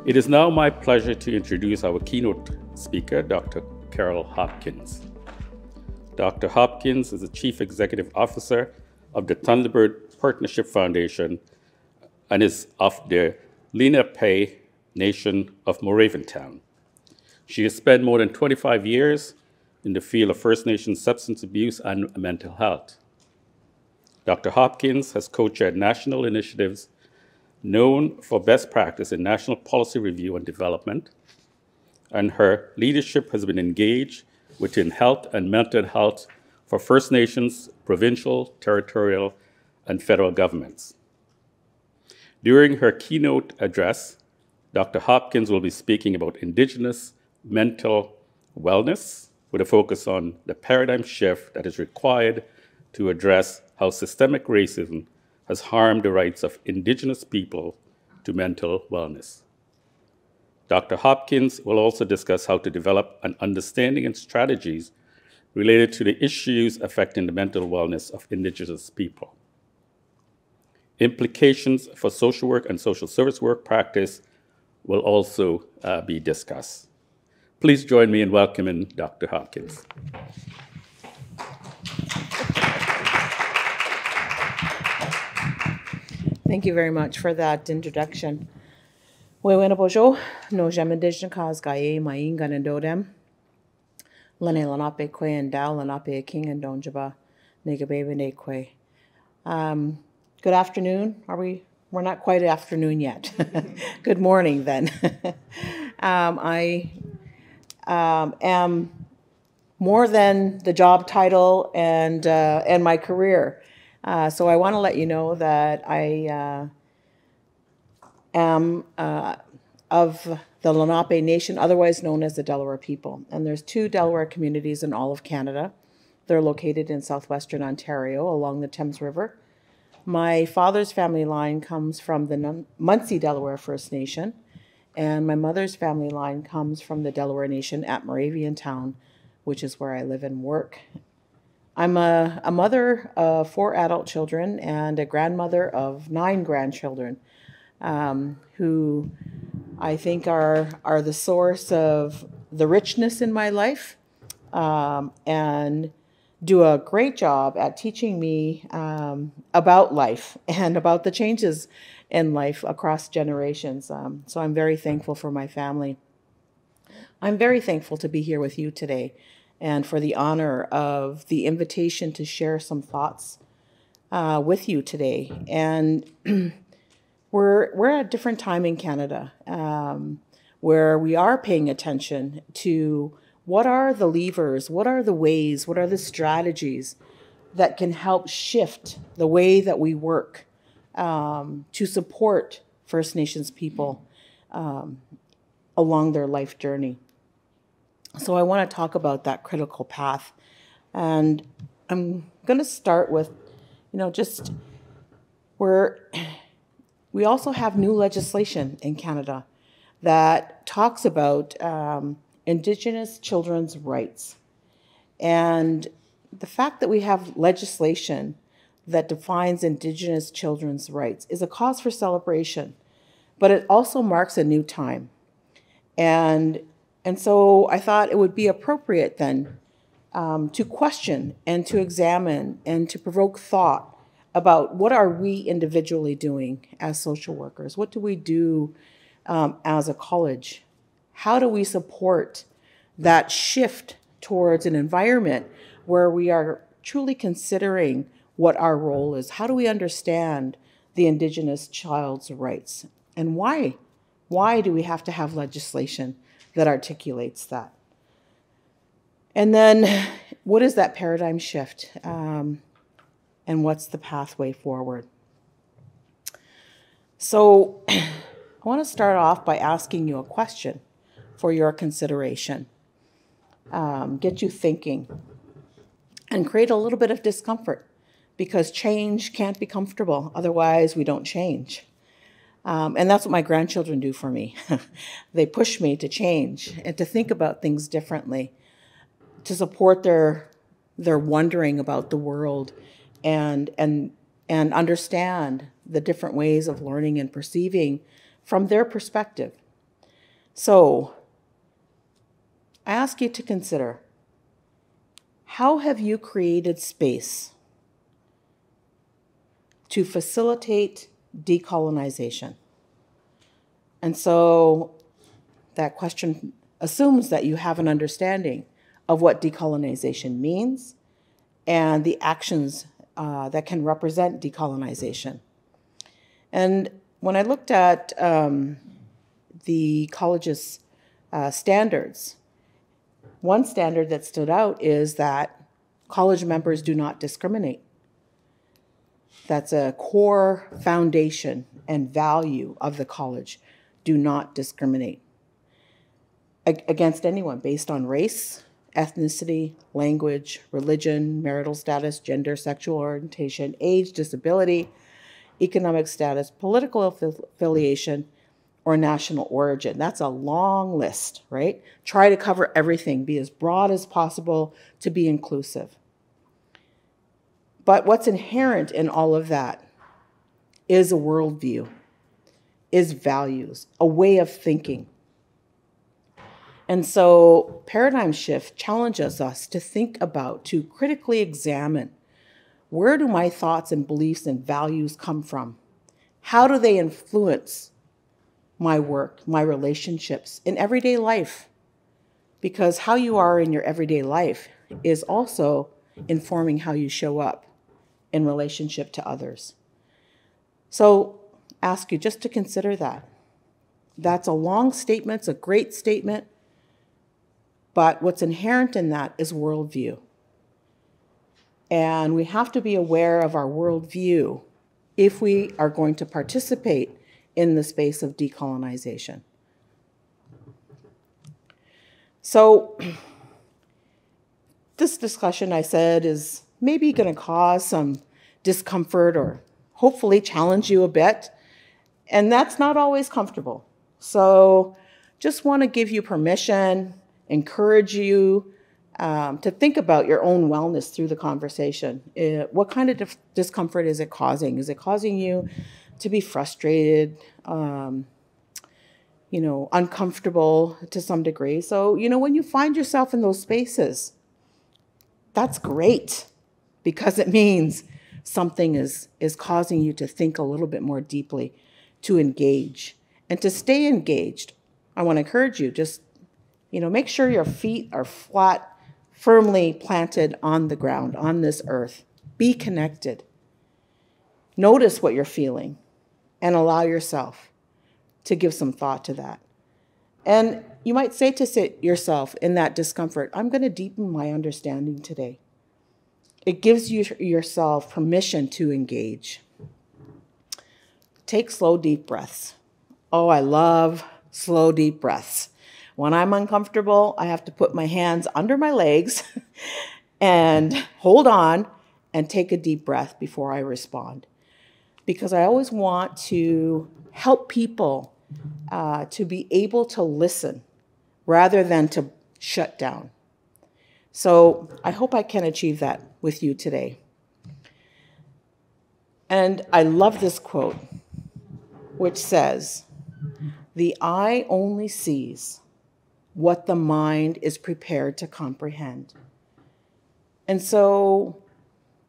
It is now my pleasure to introduce our keynote speaker, Dr. Carol Hopkins. Dr. Hopkins is the Chief Executive Officer of the Thunderbird Partnership Foundation and is of the Lenape Nation of Moraviantown. She has spent more than 25 years in the field of First Nations substance abuse and mental health. Dr. Hopkins has co-chaired national initiatives known for best practice in national policy review and development, and her leadership has been engaged within health and mental health for First Nations, provincial, territorial, and federal governments. During her keynote address, Dr. Hopkins will be speaking about Indigenous mental wellness with a focus on the paradigm shift that is required to address how systemic racism has harmed the rights of Indigenous people to mental wellness. Dr. Hopkins will also discuss how to develop an understanding and strategies related to the issues affecting the mental wellness of Indigenous people. Implications for social work and social service work practice will also be discussed. Please join me in welcoming Dr. Hopkins. Thank you very much for that introduction. Wewena bojo no jamendijin cause gaye main ganandodem. Lene lanape kwe and dal lanape king and donjaba nega baby ne kwe. Good afternoon. We're not quite afternoon yet. Good morning then. I am more than the job title and my career. So I want to let you know that I am of the Lenape Nation, otherwise known as the Delaware people. And there's 2 Delaware communities in all of Canada. They're located in southwestern Ontario along the Thames River. My father's family line comes from the Munsee Delaware First Nation, and my mother's family line comes from the Delaware Nation at Moraviantown, which is where I live and work. I'm a mother of 4 adult children and a grandmother of 9 grandchildren, who I think are the source of the richness in my life, and do a great job at teaching me about life and about the changes in life across generations. So I'm very thankful for my family. I'm very thankful to be here with you today and for the honor of the invitation to share some thoughts with you today. And we're at a different time in Canada where we are paying attention to what are the levers, what are the ways, what are the strategies that can help shift the way that we work to support First Nations people along their life journey. So I want to talk about that critical path. And I'm going to start with, just we also have new legislation in Canada that talks about Indigenous children's rights. And the fact that we have legislation that defines Indigenous children's rights is a cause for celebration, but it also marks a new time. And so I thought it would be appropriate then to question and to examine and to provoke thought about what are we individually doing as social workers? What do we do as a college? How do we support that shift towards an environment where we are truly considering what our role is? How do we understand the Indigenous child's rights? And why? Why do we have to have legislation that articulates that? And then what is that paradigm shift? And what's the pathway forward? So I want to start off by asking you a question for your consideration. Get you thinking and create a little bit of discomfort, because change can't be comfortable. Otherwise, we don't change. And that's what my grandchildren do for me. They push me to change and to think about things differently, to support their wondering about the world and understand the different ways of learning and perceiving from their perspective. So I ask you to consider, how have you created space to facilitate decolonization? And so that question assumes that you have an understanding of what decolonization means and the actions that can represent decolonization. And when I looked at the college's standards, one standard that stood out is that college members do not discriminate. That's a core foundation and value of the college. Do not discriminate against anyone based on race, ethnicity, language, religion, marital status, gender, sexual orientation, age, disability, economic status, political affiliation, or national origin. That's a long list, right? Try to cover everything, be as broad as possible to be inclusive. But what's inherent in all of that is a worldview, is values, a way of thinking. And so paradigm shift challenges us to think about, to critically examine, where do my thoughts and beliefs and values come from? How do they influence my work, my relationships in everyday life? Because how you are in your everyday life is also informing how you show up in relationship to others. So ask you just to consider that. That's a long statement, it's a great statement, but what's inherent in that is worldview. And we have to be aware of our worldview if we are going to participate in the space of decolonization. So this discussion, I said, is maybe going to cause some discomfort or hopefully challenge you a bit. And that's not always comfortable. So just want to give you permission, encourage you to think about your own wellness through the conversation. What kind of discomfort is it causing? Is it causing you to be frustrated, uncomfortable to some degree? So, when you find yourself in those spaces, that's great, because it means something is causing you to think a little bit more deeply, to engage. And to stay engaged, I want to encourage you, just, make sure your feet are flat, firmly planted on the ground, on this earth. Be connected. Notice what you're feeling and allow yourself to give some thought to that. And you might say to yourself in that discomfort, I'm going to deepen my understanding today. It gives you yourself permission to engage. Take slow, deep breaths. Oh, I love slow, deep breaths. When I'm uncomfortable, I have to put my hands under my legs and hold on and take a deep breath before I respond. Because I always want to help people to be able to listen rather than to shut down. So I hope I can achieve that with you today. And I love this quote, which says, "The eye only sees what the mind is prepared to comprehend." And so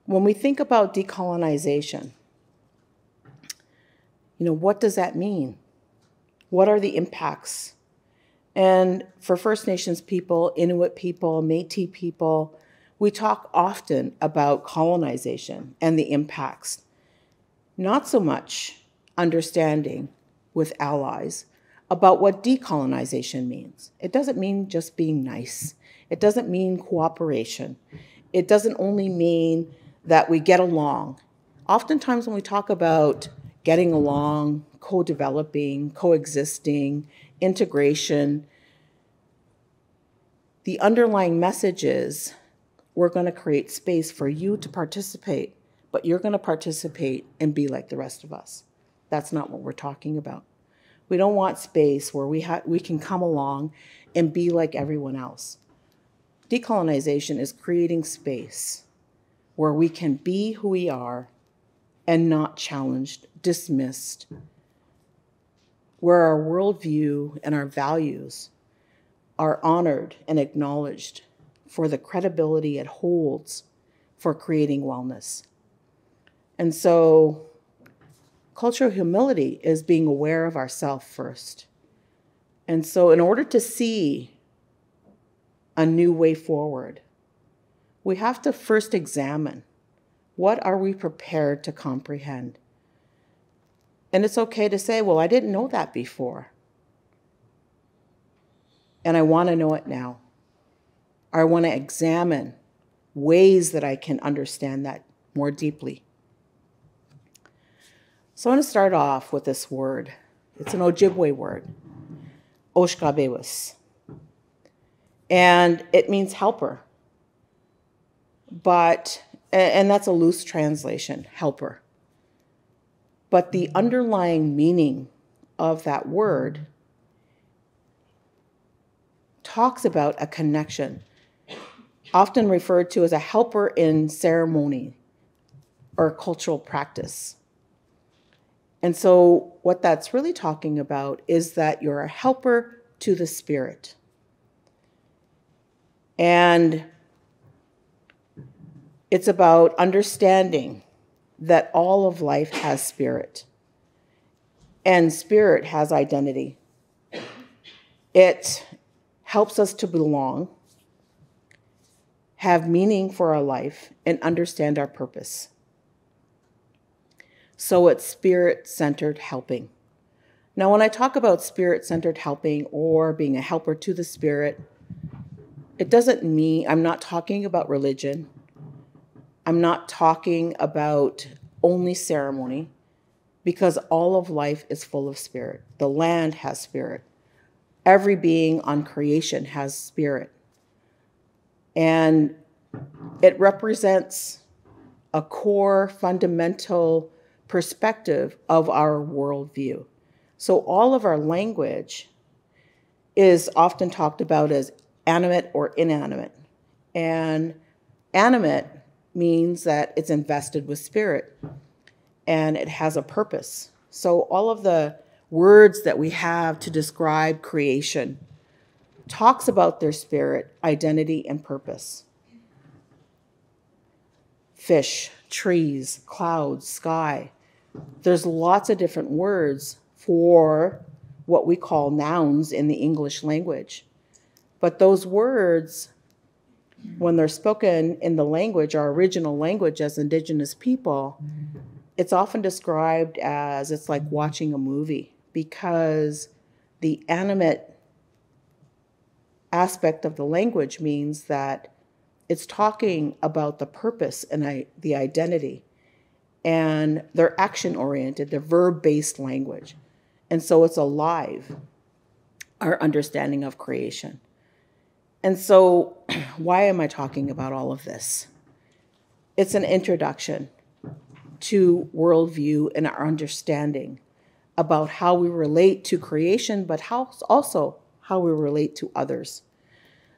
when we think about decolonization, what does that mean? What are the impacts? And for First Nations people, Inuit people, Métis people, we talk often about colonization and the impacts. Not so much understanding with allies about what decolonization means. It doesn't mean just being nice. It doesn't mean cooperation. It doesn't only mean that we get along. Oftentimes when we talk about getting along, co-developing, coexisting, integration, the underlying message is we're going to create space for you to participate, but you're going to participate and be like the rest of us. That's not what we're talking about. We don't want space where we can come along and be like everyone else. Decolonization is creating space where we can be who we are and not challenged, dismissed, where our worldview and our values are honored and acknowledged for the credibility it holds for creating wellness. And so cultural humility is being aware of ourselves first. And so in order to see a new way forward, we have to first examine, what are we prepared to comprehend? And it's okay to say, well, I didn't know that before, and I want to know it now. I want to examine ways that I can understand that more deeply. So I want to start off with this word. It's an Ojibwe word, Oshkabewis. And it means helper. And that's a loose translation, helper. But the underlying meaning of that word talks about a connection, often referred to as a helper in ceremony or cultural practice. And so what that's really talking about is that you're a helper to the spirit. And it's about understanding that all of life has spirit, and spirit has identity. It helps us to belong, have meaning for our life, and understand our purpose. So it's spirit-centered helping. Now, when I talk about spirit-centered helping or being a helper to the spirit, it doesn't mean, I'm not talking about religion. I'm not talking about only ceremony, because all of life is full of spirit. The land has spirit. Every being on creation has spirit. And it represents a core, fundamental perspective of our worldview. So all of our language is often talked about as animate or inanimate. And animate means that it's invested with spirit and it has a purpose. So all of the words that we have to describe creation talks about their spirit, identity, and purpose. Fish, trees, clouds, sky. There's lots of different words for what we call nouns in the English language. But those words, when they're spoken in the language, our original language as Indigenous people, it's often described as it's like watching a movie, because the animate aspect of the language means that it's talking about the purpose and the identity, and they're action-oriented, they're verb-based language. And so it's alive, our understanding of creation. And so why am I talking about all of this? It's an introduction to worldview and our understanding about how we relate to creation, but also how we relate to others.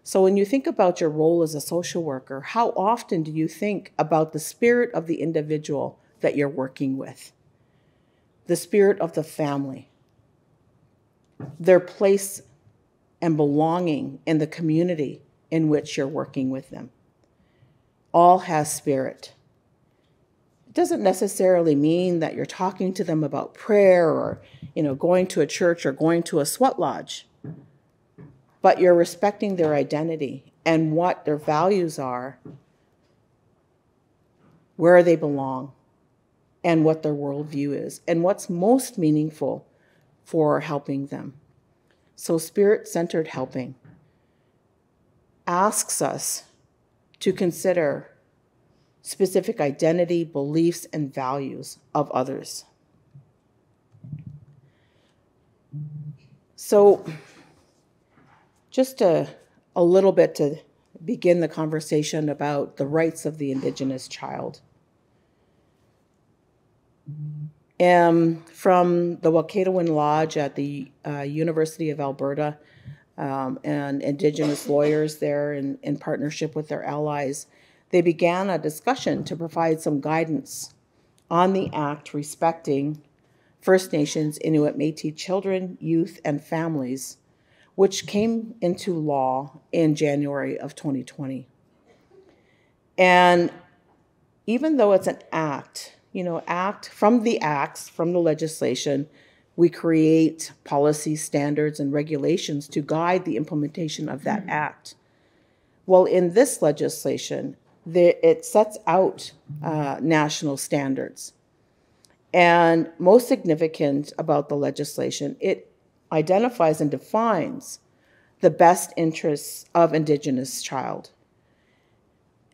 So when you think about your role as a social worker, how often do you think about the spirit of the individual that you're working with? The spirit of the family, their place and belonging in the community in which you're working with them. All has spirit. It doesn't necessarily mean that you're talking to them about prayer or, going to a church or going to a sweat lodge, but you're respecting their identity and what their values are, where they belong, and what their worldview is, and what's most meaningful for helping them. So spirit-centered helping asks us to consider specific identity, beliefs, and values of others. So just a little bit to begin the conversation about the rights of the Indigenous child. From the Wakatawin Lodge at the University of Alberta, and Indigenous lawyers there in partnership with their allies, they began a discussion to provide some guidance on the Act respecting First Nations, Inuit, Métis children, youth, and families, which came into law in January of 2020. And even though it's an act, from the legislation, we create policy standards and regulations to guide the implementation of that act. Well, in this legislation, it sets out national standards. And most significant about the legislation, it identifies and defines the best interests of Indigenous child.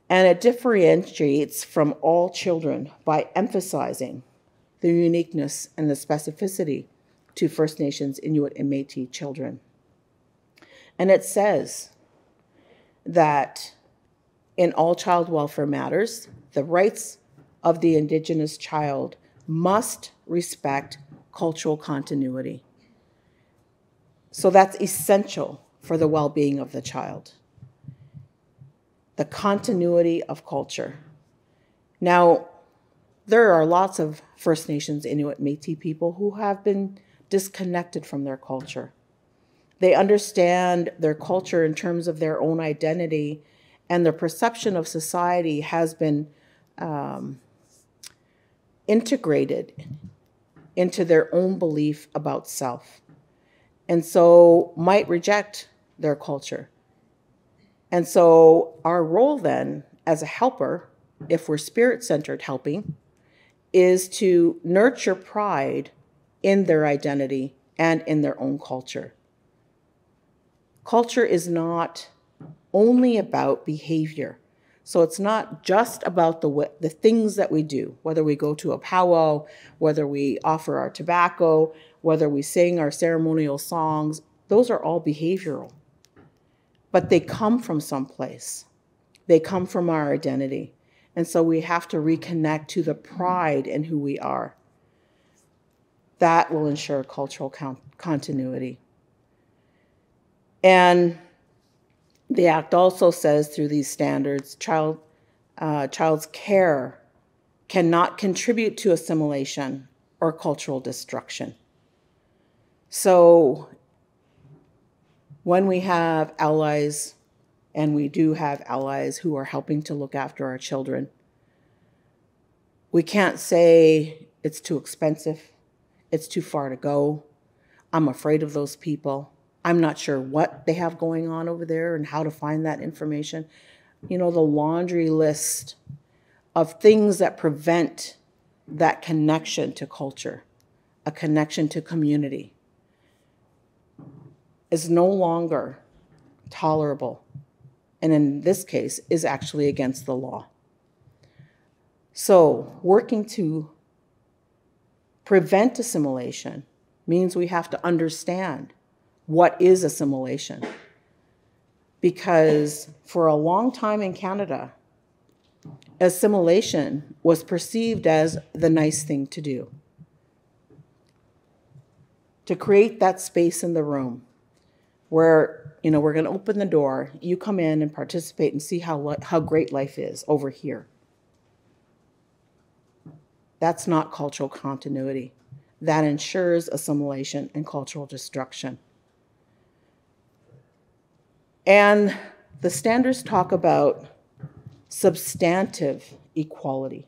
And it differentiates from all children by emphasizing the uniqueness and the specificity to First Nations, Inuit, and Métis children. And it says that in all child welfare matters, the rights of the Indigenous child must respect cultural continuity. So that's essential for the well-being of the child. The continuity of culture. Now, there are lots of First Nations, Inuit, Métis people who have been disconnected from their culture. They understand their culture in terms of their own identity, and their perception of society has been integrated into their own belief about self, and so might reject their culture. And so our role then as a helper, if we're spirit-centered helping, is to nurture pride in their identity and in their own culture. Culture is not only about behavior. So it's not just about the things that we do, whether we go to a powwow, whether we offer our tobacco, whether we sing our ceremonial songs. Those are all behavioral. But they come from someplace. They come from our identity. And so we have to reconnect to the pride in who we are. That will ensure cultural continuity. And the Act also says through these standards, child's care cannot contribute to assimilation or cultural destruction. So when we have allies, and we do have allies who are helping to look after our children, we can't say it's too expensive, it's too far to go, I'm afraid of those people, I'm not sure what they have going on over there and how to find that information. The laundry list of things that prevent that connection to culture, a connection to community, is no longer tolerable, and in this case is actually against the law. So working to prevent assimilation means we have to understand what is assimilation. Because for a long time in Canada, assimilation was perceived as the nice thing to do. To create that space in the room where, we're going to open the door, you come in and participate and see how great life is over here. That's not cultural continuity. That ensures assimilation and cultural destruction. And the standards talk about substantive equality.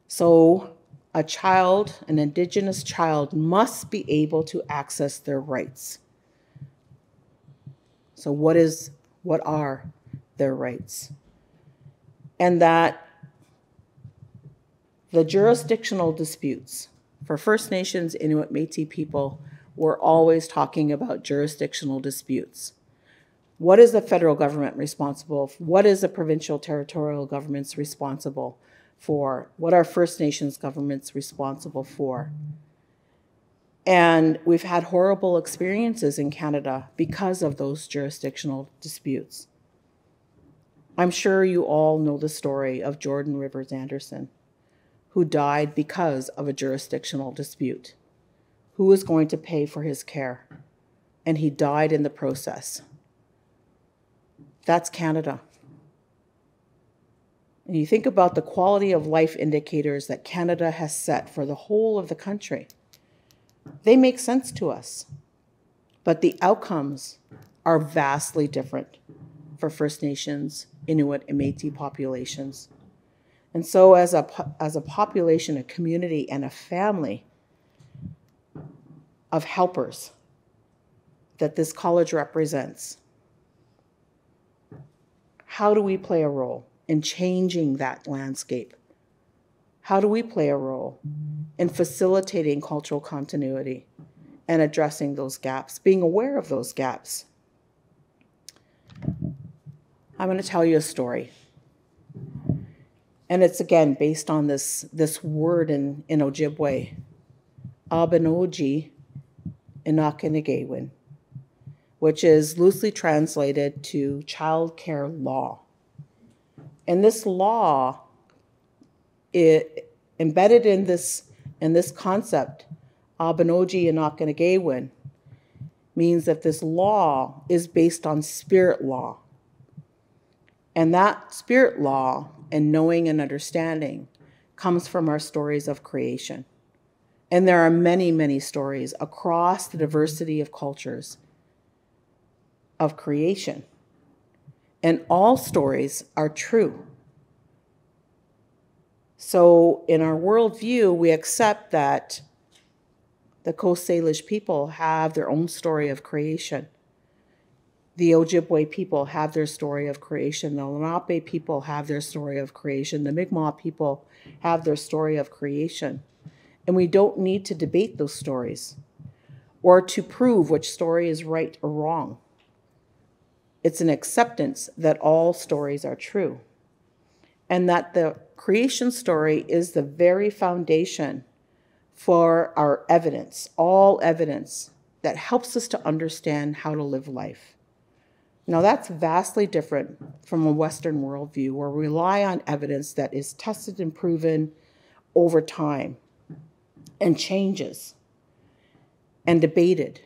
So a child, an Indigenous child, must be able to access their rights. So what are their rights? And that the jurisdictional disputes for First Nations, Inuit, Métis people, we're always talking about jurisdictional disputes. What is the federal government responsible for? What is the provincial territorial governments responsible for? What are First Nations governments responsible for? And we've had horrible experiences in Canada because of those jurisdictional disputes. I'm sure you all know the story of Jordan Rivers Anderson, who died because of a jurisdictional dispute. Who was going to pay for his care? And he died in the process. That's Canada. And you think about the quality of life indicators that Canada has set for the whole of the country. They make sense to us, but the outcomes are vastly different for First Nations, Inuit, and Métis populations. And so as a population, a community, and a family of helpers that this college represents, how do we play a role in changing that landscape? How do we play a role in facilitating cultural continuity and addressing those gaps, being aware of those gaps? I'm going to tell you a story. And it's, again, based on this word in Ojibwe, Abenoji Inakinagewin, which is loosely translated to child care law. And this law, embedded in this concept, Abenoji Inakinagewin, means that this law is based on spirit law. And that spirit law and knowing and understanding comes from our stories of creation. And there are many, many stories across the diversity of cultures of creation. And all stories are true. So in our worldview, we accept that the Coast Salish people have their own story of creation. The Ojibwe people have their story of creation. The Lenape people have their story of creation. The Mi'kmaq people have their story of creation. And we don't need to debate those stories or to prove which story is right or wrong. It's an acceptance that all stories are true and that the creation story is the very foundation for our evidence, all evidence that helps us to understand how to live life. Now, that's vastly different from a Western worldview where we rely on evidence that is tested and proven over time and changes and debated.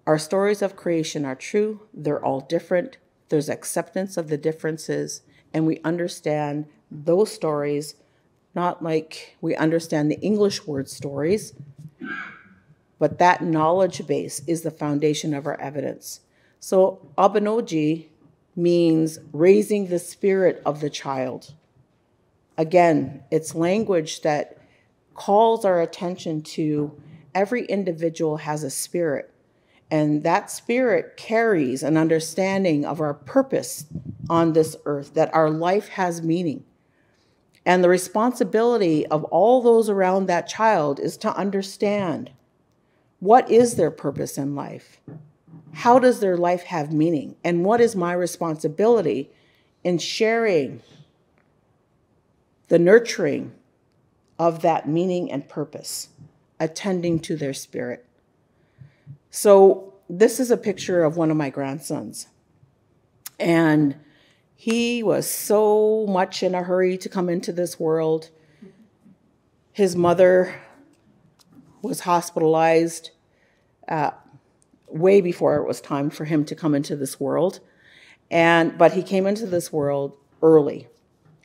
Our stories of creation are true. They're all different. There's acceptance of the differences, and we understand those stories not like we understand the English word stories, but that knowledge base is the foundation of our evidence. So Abenoji means raising the spirit of the child. Again, it's language that calls our attention to every individual has a spirit, and that spirit carries an understanding of our purpose on this earth, that our life has meaning. And the responsibility of all those around that child is to understand what is their purpose in life? How does their life have meaning? And what is my responsibility in sharing the nurturing of that meaning and purpose, attending to their spirit? So this is a picture of one of my grandsons. And he was so much in a hurry to come into this world. His mother was hospitalized way before it was time for him to come into this world. But he came into this world early,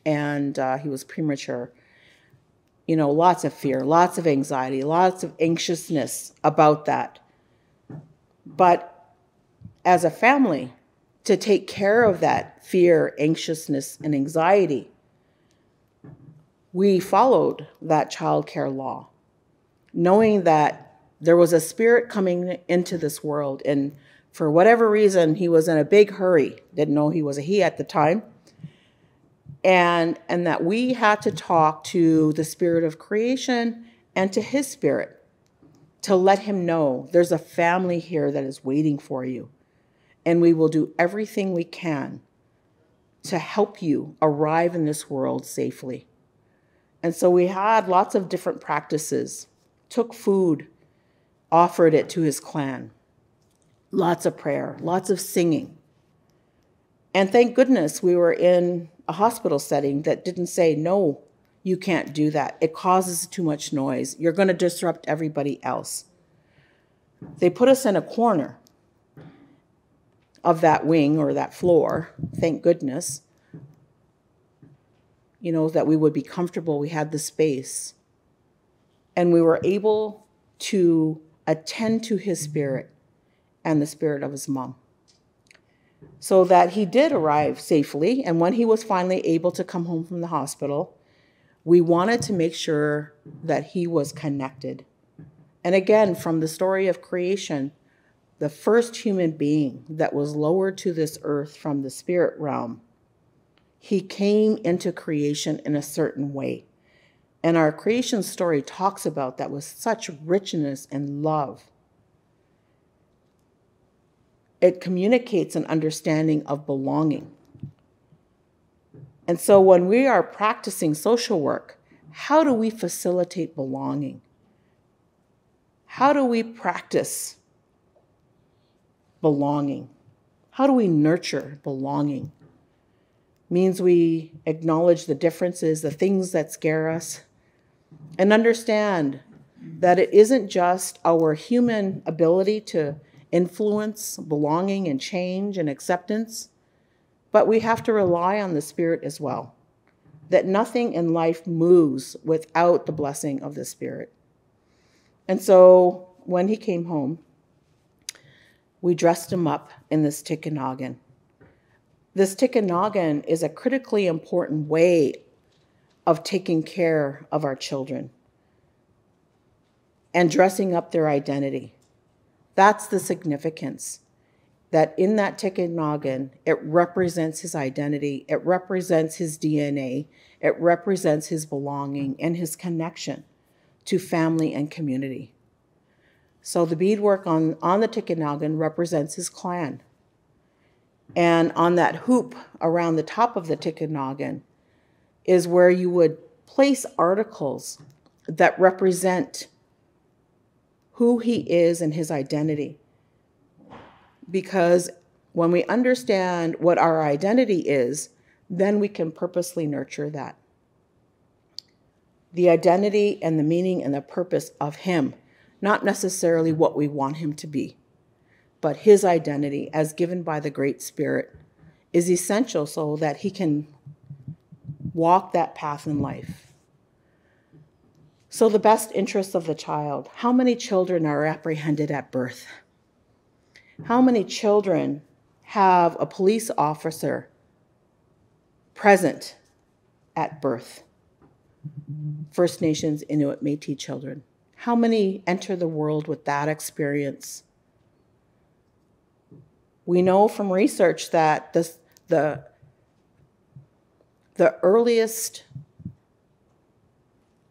and he was premature. You know, lots of fear, lots of anxiety, lots of anxiousness about that. But as a family, to take care of that fear, anxiousness, and anxiety, we followed that child care law, knowing that there was a spirit coming into this world, and for whatever reason, he was in a big hurry, didn't know he was a he at the time, and that we had to talk to the spirit of creation and to his spirit to let him know there's a family here that is waiting for you, and we will do everything we can to help you arrive in this world safely. And so we had lots of different practices, took food, offered it to his clan, lots of prayer, lots of singing. And thank goodness we were in a hospital setting that didn't say, no, you can't do that. It causes too much noise. You're going to disrupt everybody else. They put us in a corner of that wing or that floor, thank goodness, that we would be comfortable, we had the space, and we were able to attend to his spirit and the spirit of his mom. So that he did arrive safely, and when he was finally able to come home from the hospital, we wanted to make sure that he was connected. And again, from the story of creation, the first human being that was lowered to this earth from the spirit realm, he came into creation in a certain way. And our creation story talks about that with such richness and love. It communicates an understanding of belonging. And so when we are practicing social work, how do we facilitate belonging? How do we practice belonging? How do we nurture belonging? Means we acknowledge the differences, the things that scare us, and understand that it isn't just our human ability to influence belonging and change and acceptance, but we have to rely on the spirit as well. That nothing in life moves without the blessing of the spirit. And so when he came home, we dressed him up in this tikanagan. This tikanagan is a critically important way of taking care of our children and dressing up their identity. That's the significance. That in that tikanagan, it represents his identity, it represents his DNA, it represents his belonging and his connection to family and community. So the beadwork on the tikanagan represents his clan. And on that hoop around the top of the tikanagan is where you would place articles that represent who he is and his identity. Because when we understand what our identity is, then we can purposely nurture that. The identity and the meaning and the purpose of him, not necessarily what we want him to be, but his identity as given by the Great Spirit is essential so that he can walk that path in life. So the best interests of the child. How many children are apprehended at birth? How many children have a police officer present at birth? First Nations, Inuit, Métis children. How many enter the world with that experience? We know from research that the earliest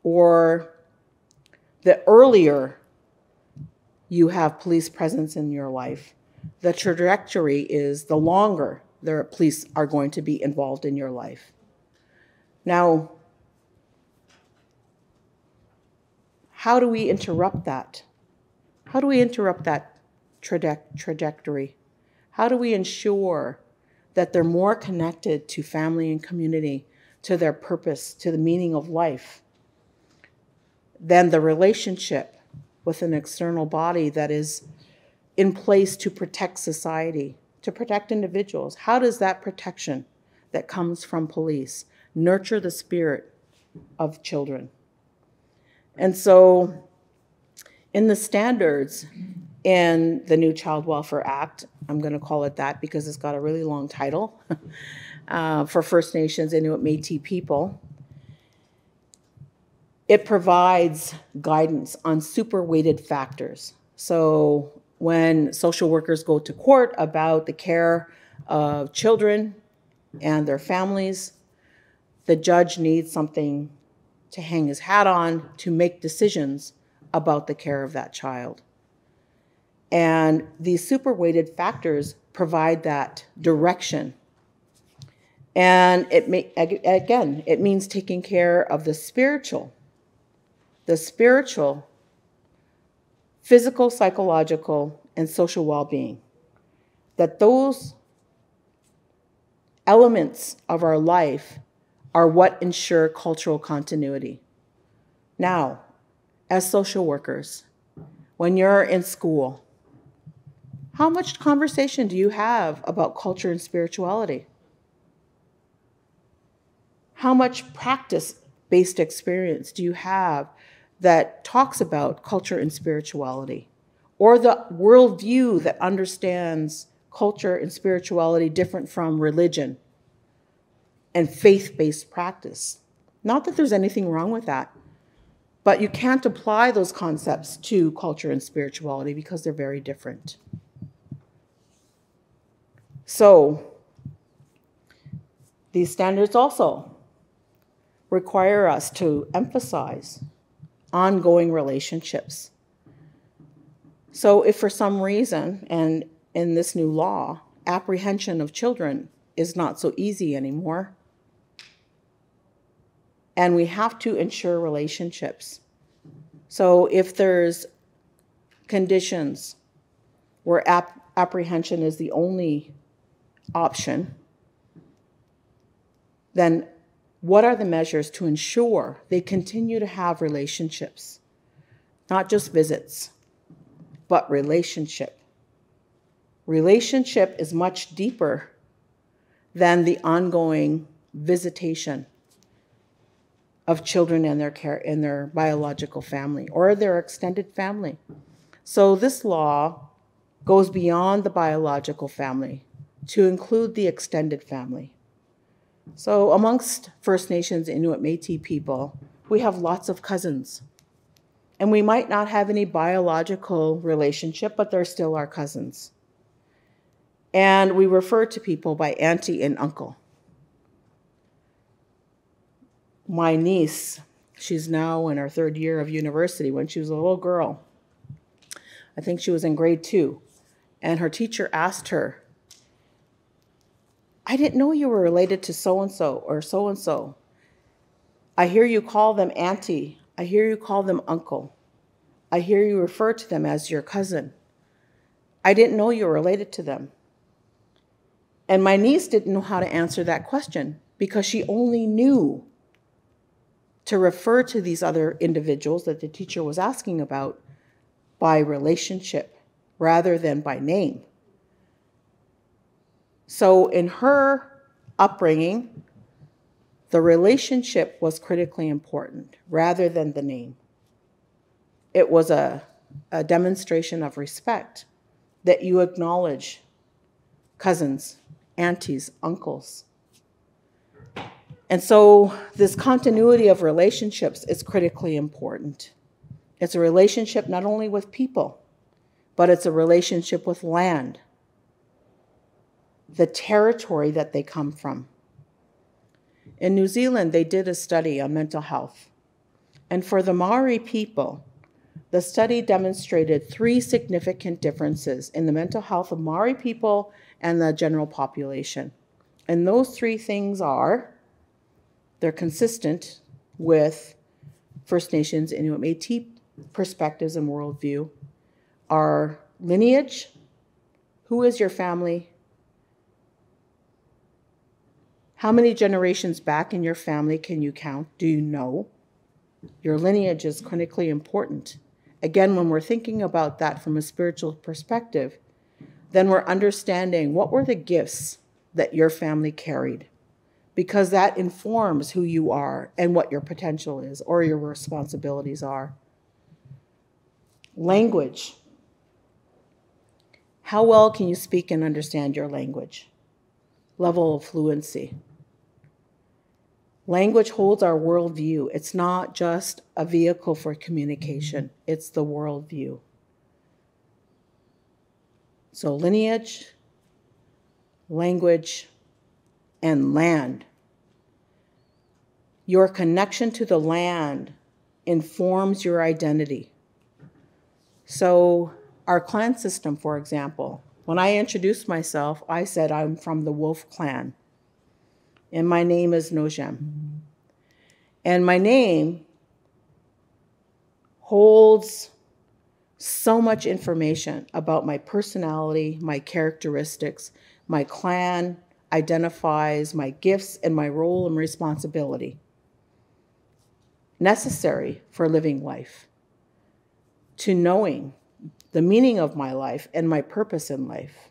or the earlier you have police presence in your life, the trajectory is the longer the police are going to be involved in your life. Now, how do we interrupt that? How do we interrupt that trajectory? How do we ensure that they're more connected to family and community, to their purpose, to the meaning of life, than the relationship with an external body that is in place to protect society, to protect individuals? How does that protection that comes from police nurture the spirit of children? And so in the standards in the new Child Welfare Act, I'm going to call it that because it's got a really long title, for First Nations, Inuit, Métis people, it provides guidance on super-weighted factors. So when social workers go to court about the care of children and their families, the judge needs something to hang his hat on to make decisions about the care of that child. And these super-weighted factors provide that direction. And it means taking care of the spiritual, physical, psychological, and social well-being. That those elements of our life are what ensure cultural continuity. Now, as social workers, when you're in school, how much conversation do you have about culture and spirituality? How much practice-based experience do you have that talks about culture and spirituality, or the worldview that understands culture and spirituality different from religion and faith-based practice? Not that there's anything wrong with that, but you can't apply those concepts to culture and spirituality because they're very different. So these standards also require us to emphasize ongoing relationships. So if for some reason, and in this new law, apprehension of children is not so easy anymore, and we have to ensure relationships. So if there's conditions where apprehension is the only option, then what are the measures to ensure they continue to have relationships? Not just visits, but relationship. Relationship is much deeper than the ongoing visitation of children and their care in their biological family or their extended family. So this law goes beyond the biological family to include the extended family. So amongst First Nations, Inuit, Métis people, we have lots of cousins. And we might not have any biological relationship, but they're still our cousins. And we refer to people by auntie and uncle. My niece, she's now in her 3rd year of university. When she was a little girl, I think she was in grade 2, and her teacher asked her, "I didn't know you were related to so-and-so or so-and-so. I hear you call them auntie. I hear you call them uncle. I hear you refer to them as your cousin. I didn't know you were related to them." And my niece didn't know how to answer that question because she only knew to refer to these other individuals that the teacher was asking about by relationship rather than by name. So in her upbringing, the relationship was critically important rather than the name. It was a demonstration of respect that you acknowledge cousins, aunties, uncles. And so this continuity of relationships is critically important. It's a relationship not only with people, but it's a relationship with land, the territory that they come from. In New Zealand, they did a study on mental health. And for the Maori people, the study demonstrated 3 significant differences in the mental health of Maori people and the general population. And those 3 things are, they're consistent with First Nations, Inuit, Métis perspectives and worldview, are lineage, who is your family, how many generations back in your family can you count, do you know? Your lineage is critically important. Again, when we're thinking about that from a spiritual perspective, then we're understanding what were the gifts that your family carried, because that informs who you are and what your potential is or your responsibilities are. Language. How well can you speak and understand your language? Level of fluency. Language holds our worldview. It's not just a vehicle for communication. It's the worldview. So lineage, language, and land. Your connection to the land informs your identity. So our clan system, for example, when I introduced myself, I said I'm from the Wolf clan, and my name is Nojem. And my name holds so much information about my personality, my characteristics. My clan identifies my gifts and my role and responsibility necessary for living life, to knowing the meaning of my life and my purpose in life.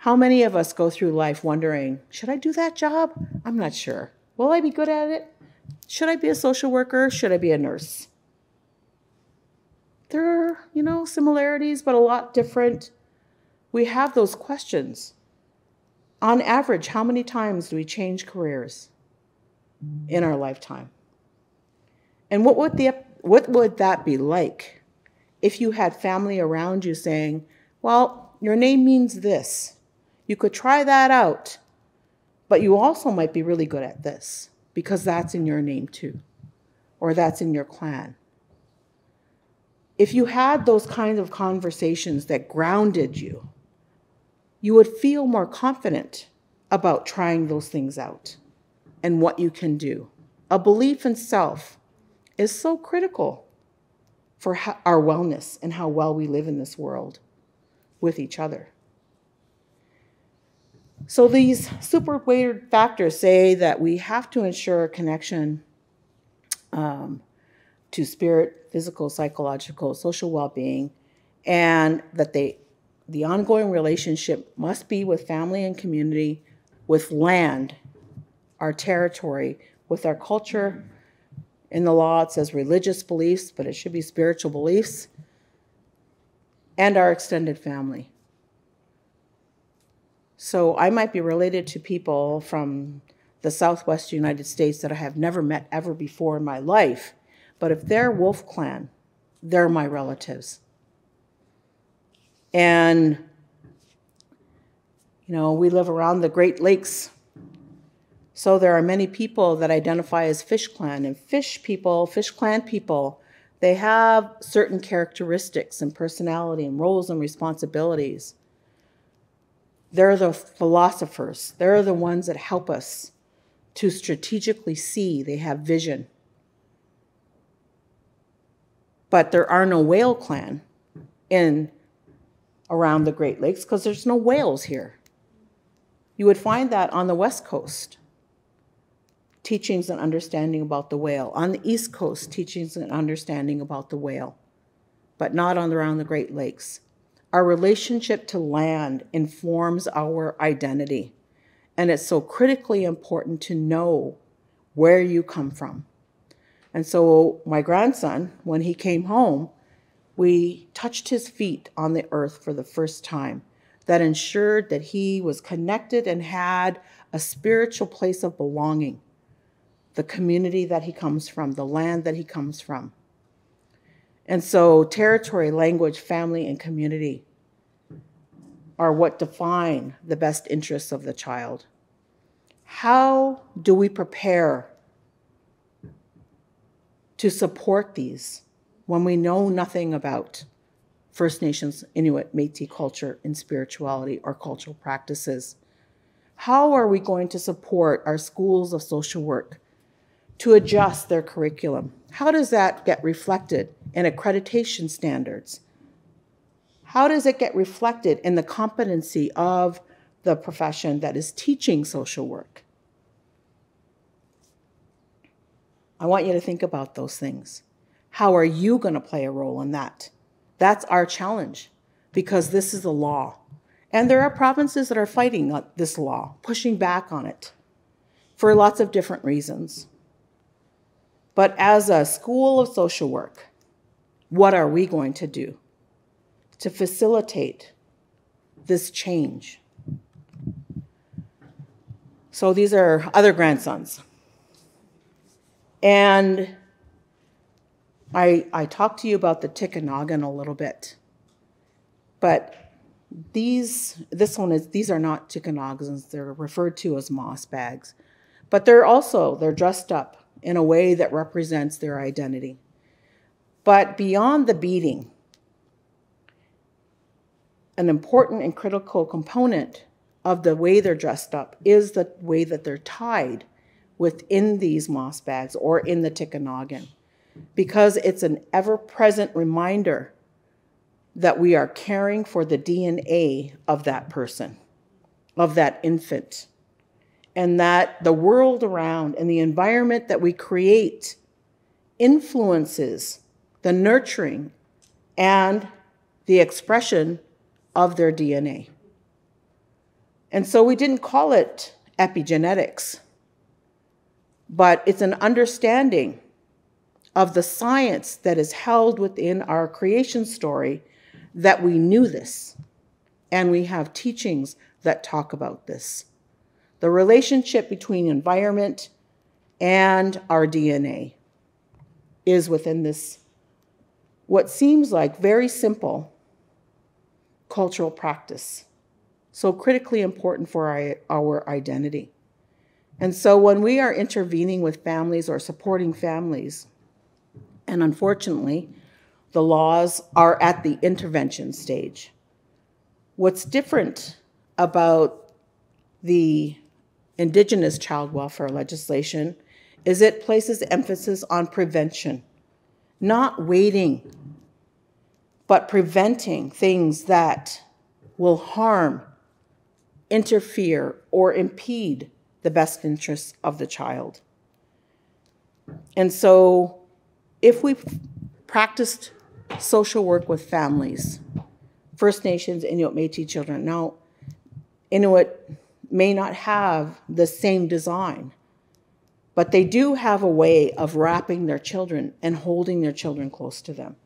How many of us go through life wondering, should I do that job? I'm not sure. Will I be good at it? Should I be a social worker? Should I be a nurse? There are, similarities, but a lot different. We have those questions. On average, how many times do we change careers in our lifetime? And what would that be like if you had family around you saying, well, your name means this. You could try that out, but you also might be really good at this because that's in your name too, or that's in your clan. If you had those kinds of conversations that grounded you, you would feel more confident about trying those things out and what you can do. A belief in self is so critical for our wellness and how well we live in this world with each other. So these super weighted factors say that we have to ensure a connection to spirit, physical, psychological, social well-being, and that the ongoing relationship must be with family and community, with land, our territory, with our culture. In the law, it says religious beliefs, but it should be spiritual beliefs, and our extended family. So I might be related to people from the Southwest United States that I have never met ever before in my life, but if they're Wolf Clan, they're my relatives. And, we live around the Great Lakes. So there are many people that identify as Fish Clan, and Fish Clan people, they have certain characteristics and personality and roles and responsibilities. They're the philosophers. They're the ones that help us to strategically see. They have vision. But there are no whale clan around the Great Lakes because there's no whales here. You would find that on the West Coast, teachings and understanding about the whale. On the East Coast, teachings and understanding about the whale, but not around the Great Lakes. Our relationship to land informs our identity, and it's so critically important to know where you come from. And so my grandson, when he came home, we touched his feet on the earth for the first time. That ensured that he was connected and had a spiritual place of belonging. The community that he comes from, the land that he comes from. And so territory, language, family, and community are what define the best interests of the child. How do we prepare to support these when we know nothing about First Nations, Inuit, Métis culture and spirituality or cultural practices? How are we going to support our schools of social work to adjust their curriculum? How does that get reflected in accreditation standards? How does it get reflected in the competency of the profession that is teaching social work? I want you to think about those things. How are you going to play a role in that? That's our challenge, because this is a law. And there are provinces that are fighting this law, pushing back on it for lots of different reasons. But as a school of social work, what are we going to do to facilitate this change? So these are other grandsons. And I talked to you about the Tikanagan a little bit, but these are not Tikanagans. They're referred to as moss bags, but they're dressed up in a way that represents their identity. But beyond the beading, an important and critical component of the way they're dressed up is the way that they're tied within these moss bags or in the Tikanagan, because it's an ever-present reminder that we are caring for the DNA of that person, of that infant, and that the world around and the environment that we create influences the nurturing and the expression of their DNA. And so we didn't call it epigenetics, but it's an understanding of the science that is held within our creation story that we knew this. And we have teachings that talk about this. The relationship between environment and our DNA is within this, what seems like very simple cultural practice, so critically important for our identity. And so when we are intervening with families or supporting families, and unfortunately, the laws are at the intervention stage. What's different about the Indigenous child welfare legislation is it places emphasis on prevention, not waiting, but preventing things that will harm, interfere, or impede the best interests of the child. And so if we practiced social work with families, First Nations, Inuit, Métis children, now Inuit may not have the same design, but they do have a way of wrapping their children and holding their children close to them,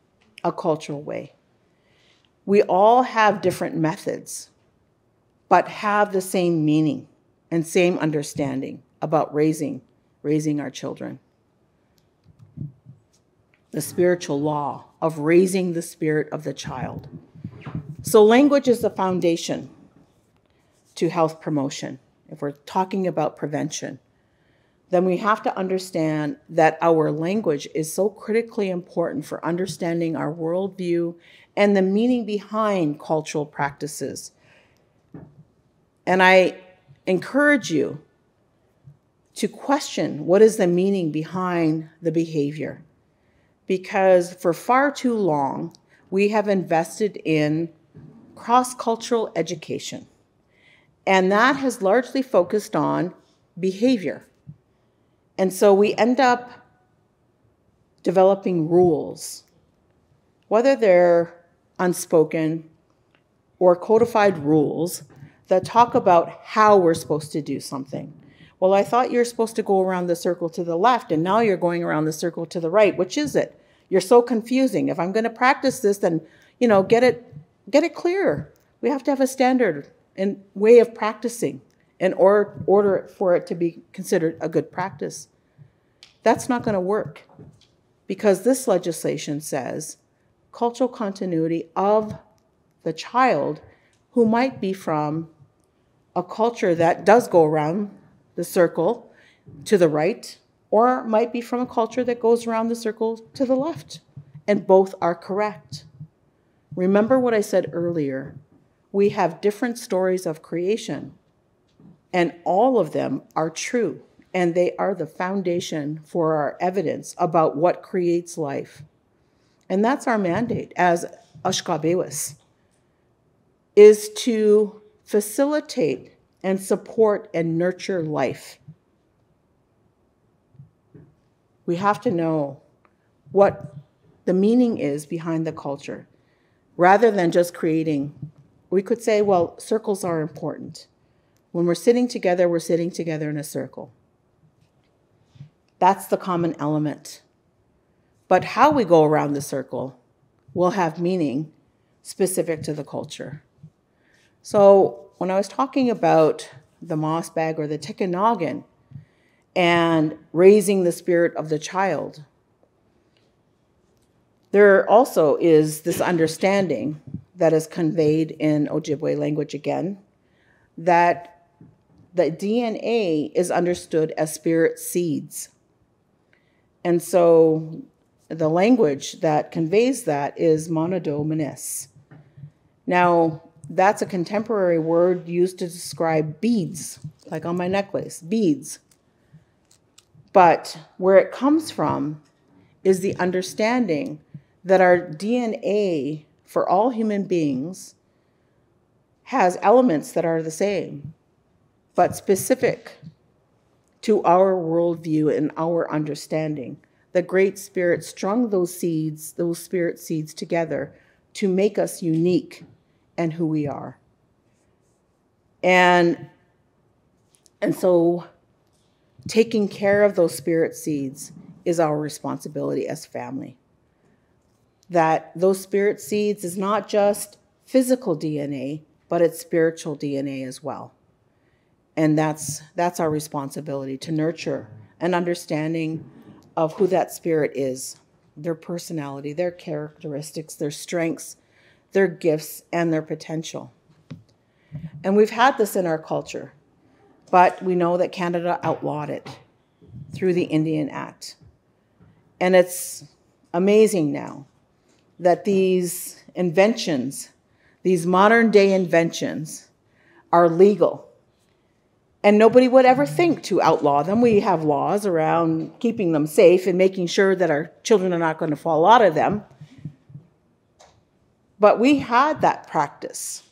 a cultural way. We all have different methods, but have the same meaning and same understanding about raising our children. The spiritual law of raising the spirit of the child. So language is the foundation to health promotion. If we're talking about prevention, then we have to understand that our language is so critically important for understanding our worldview and the meaning behind cultural practices. And I encourage you to question what is the meaning behind the behavior. Because for far too long, we have invested in cross-cultural education. And that has largely focused on behavior. And so we end up developing rules, whether they're unspoken or codified rules that talk about how we're supposed to do something. Well, I thought you're supposed to go around the circle to the left, and now you're going around the circle to the right. Which is it? You're so confusing. If I'm going to practice this, then, get it clear. We have to have a standard and way of practicing in order for it to be considered a good practice. That's not going to work because this legislation says cultural continuity of the child who might be from a culture that does go around the circle to the right, or might be from a culture that goes around the circle to the left, and both are correct. Remember what I said earlier. We have different stories of creation, and all of them are true, and they are the foundation for our evidence about what creates life. And that's our mandate as Ashkabewis, is to facilitate and support and nurture life. We have to know what the meaning is behind the culture, rather than just creating. We could say, well, circles are important. When we're sitting together in a circle. That's the common element. But how we go around the circle will have meaning specific to the culture. So when I was talking about the moss bag or the tikanoggin and raising the spirit of the child, there also is this understanding that is conveyed in Ojibwe language again, that the DNA is understood as spirit seeds. And so the language that conveys that is monodo menis. Now, that's a contemporary word used to describe beads, like on my necklace, beads. But where it comes from is the understanding that our DNA for all human beings has elements that are the same, but specific to our worldview and our understanding. The Great Spirit strung those seeds, those spirit seeds together to make us unique and who we are. And so taking care of those spirit seeds is our responsibility as family. That those spirit seeds is not just physical DNA, but it's spiritual DNA as well. And that's our responsibility, to nurture an understanding of who that spirit is, their personality, their characteristics, their strengths, their gifts, and their potential. And we've had this in our culture, but we know that Canada outlawed it through the Indian Act. And it's amazing now that these inventions, these modern day inventions, are legal. And nobody would ever think to outlaw them. We have laws around keeping them safe and making sure that our children are not going to fall out of them. But we had that practice.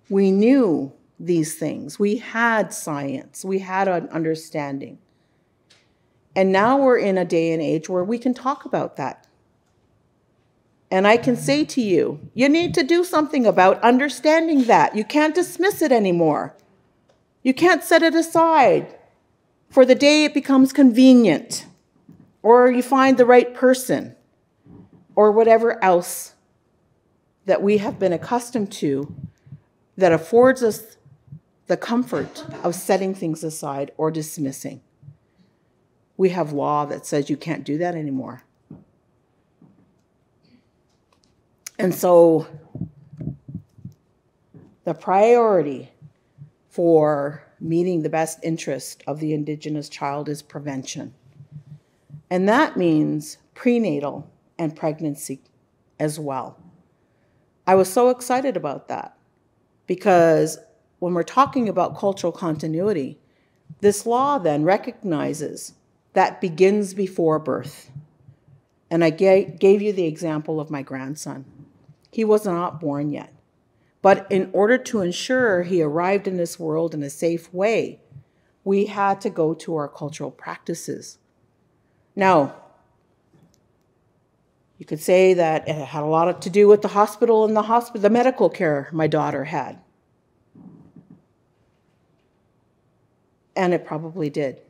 We knew these things. We had science. We had an understanding. And now we're in a day and age where we can talk about that. And I can say to you, you need to do something about understanding that. You can't dismiss it anymore. You can't set it aside for the day it becomes convenient, or you find the right person, or whatever else that we have been accustomed to that affords us the comfort of setting things aside or dismissing. We have law that says you can't do that anymore. And so the priority for meeting the best interest of the Indigenous child is prevention. And that means prenatal and pregnancy as well. I was so excited about that because when we're talking about cultural continuity, this law then recognizes that begins before birth. And I gave you the example of my grandson. He was not born yet. But in order to ensure he arrived in this world in a safe way, we had to go to our cultural practices. Now, you could say that it had a lot to do with the hospital and the medical care my daughter had. And it probably did.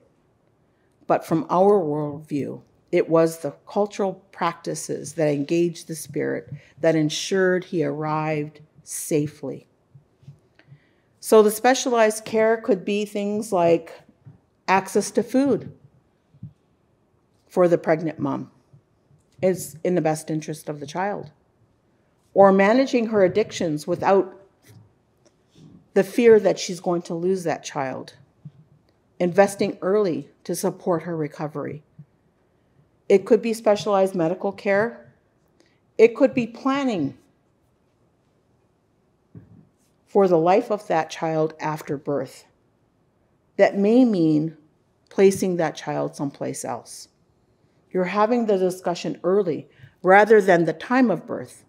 But from our worldview, it was the cultural practices that engaged the spirit that ensured he arrived safely. So the specialized care could be things like access to food for the pregnant mom. It's in the best interest of the child. Or managing her addictions without the fear that she's going to lose that child. Investing early to support her recovery. It could be specialized medical care. It could be planning for the life of that child after birth. That may mean placing that child someplace else. You're having the discussion early rather than the time of birth.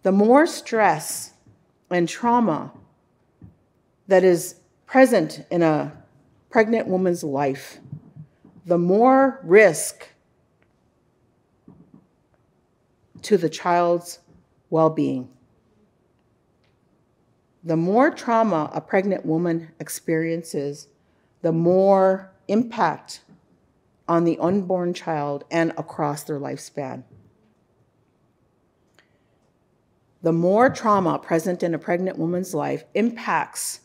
The more stress and trauma that is present in a pregnant woman's life, the more risk to the child's well-being. The more trauma a pregnant woman experiences, the more impact on the unborn child and across their lifespan. The more trauma present in a pregnant woman's life impacts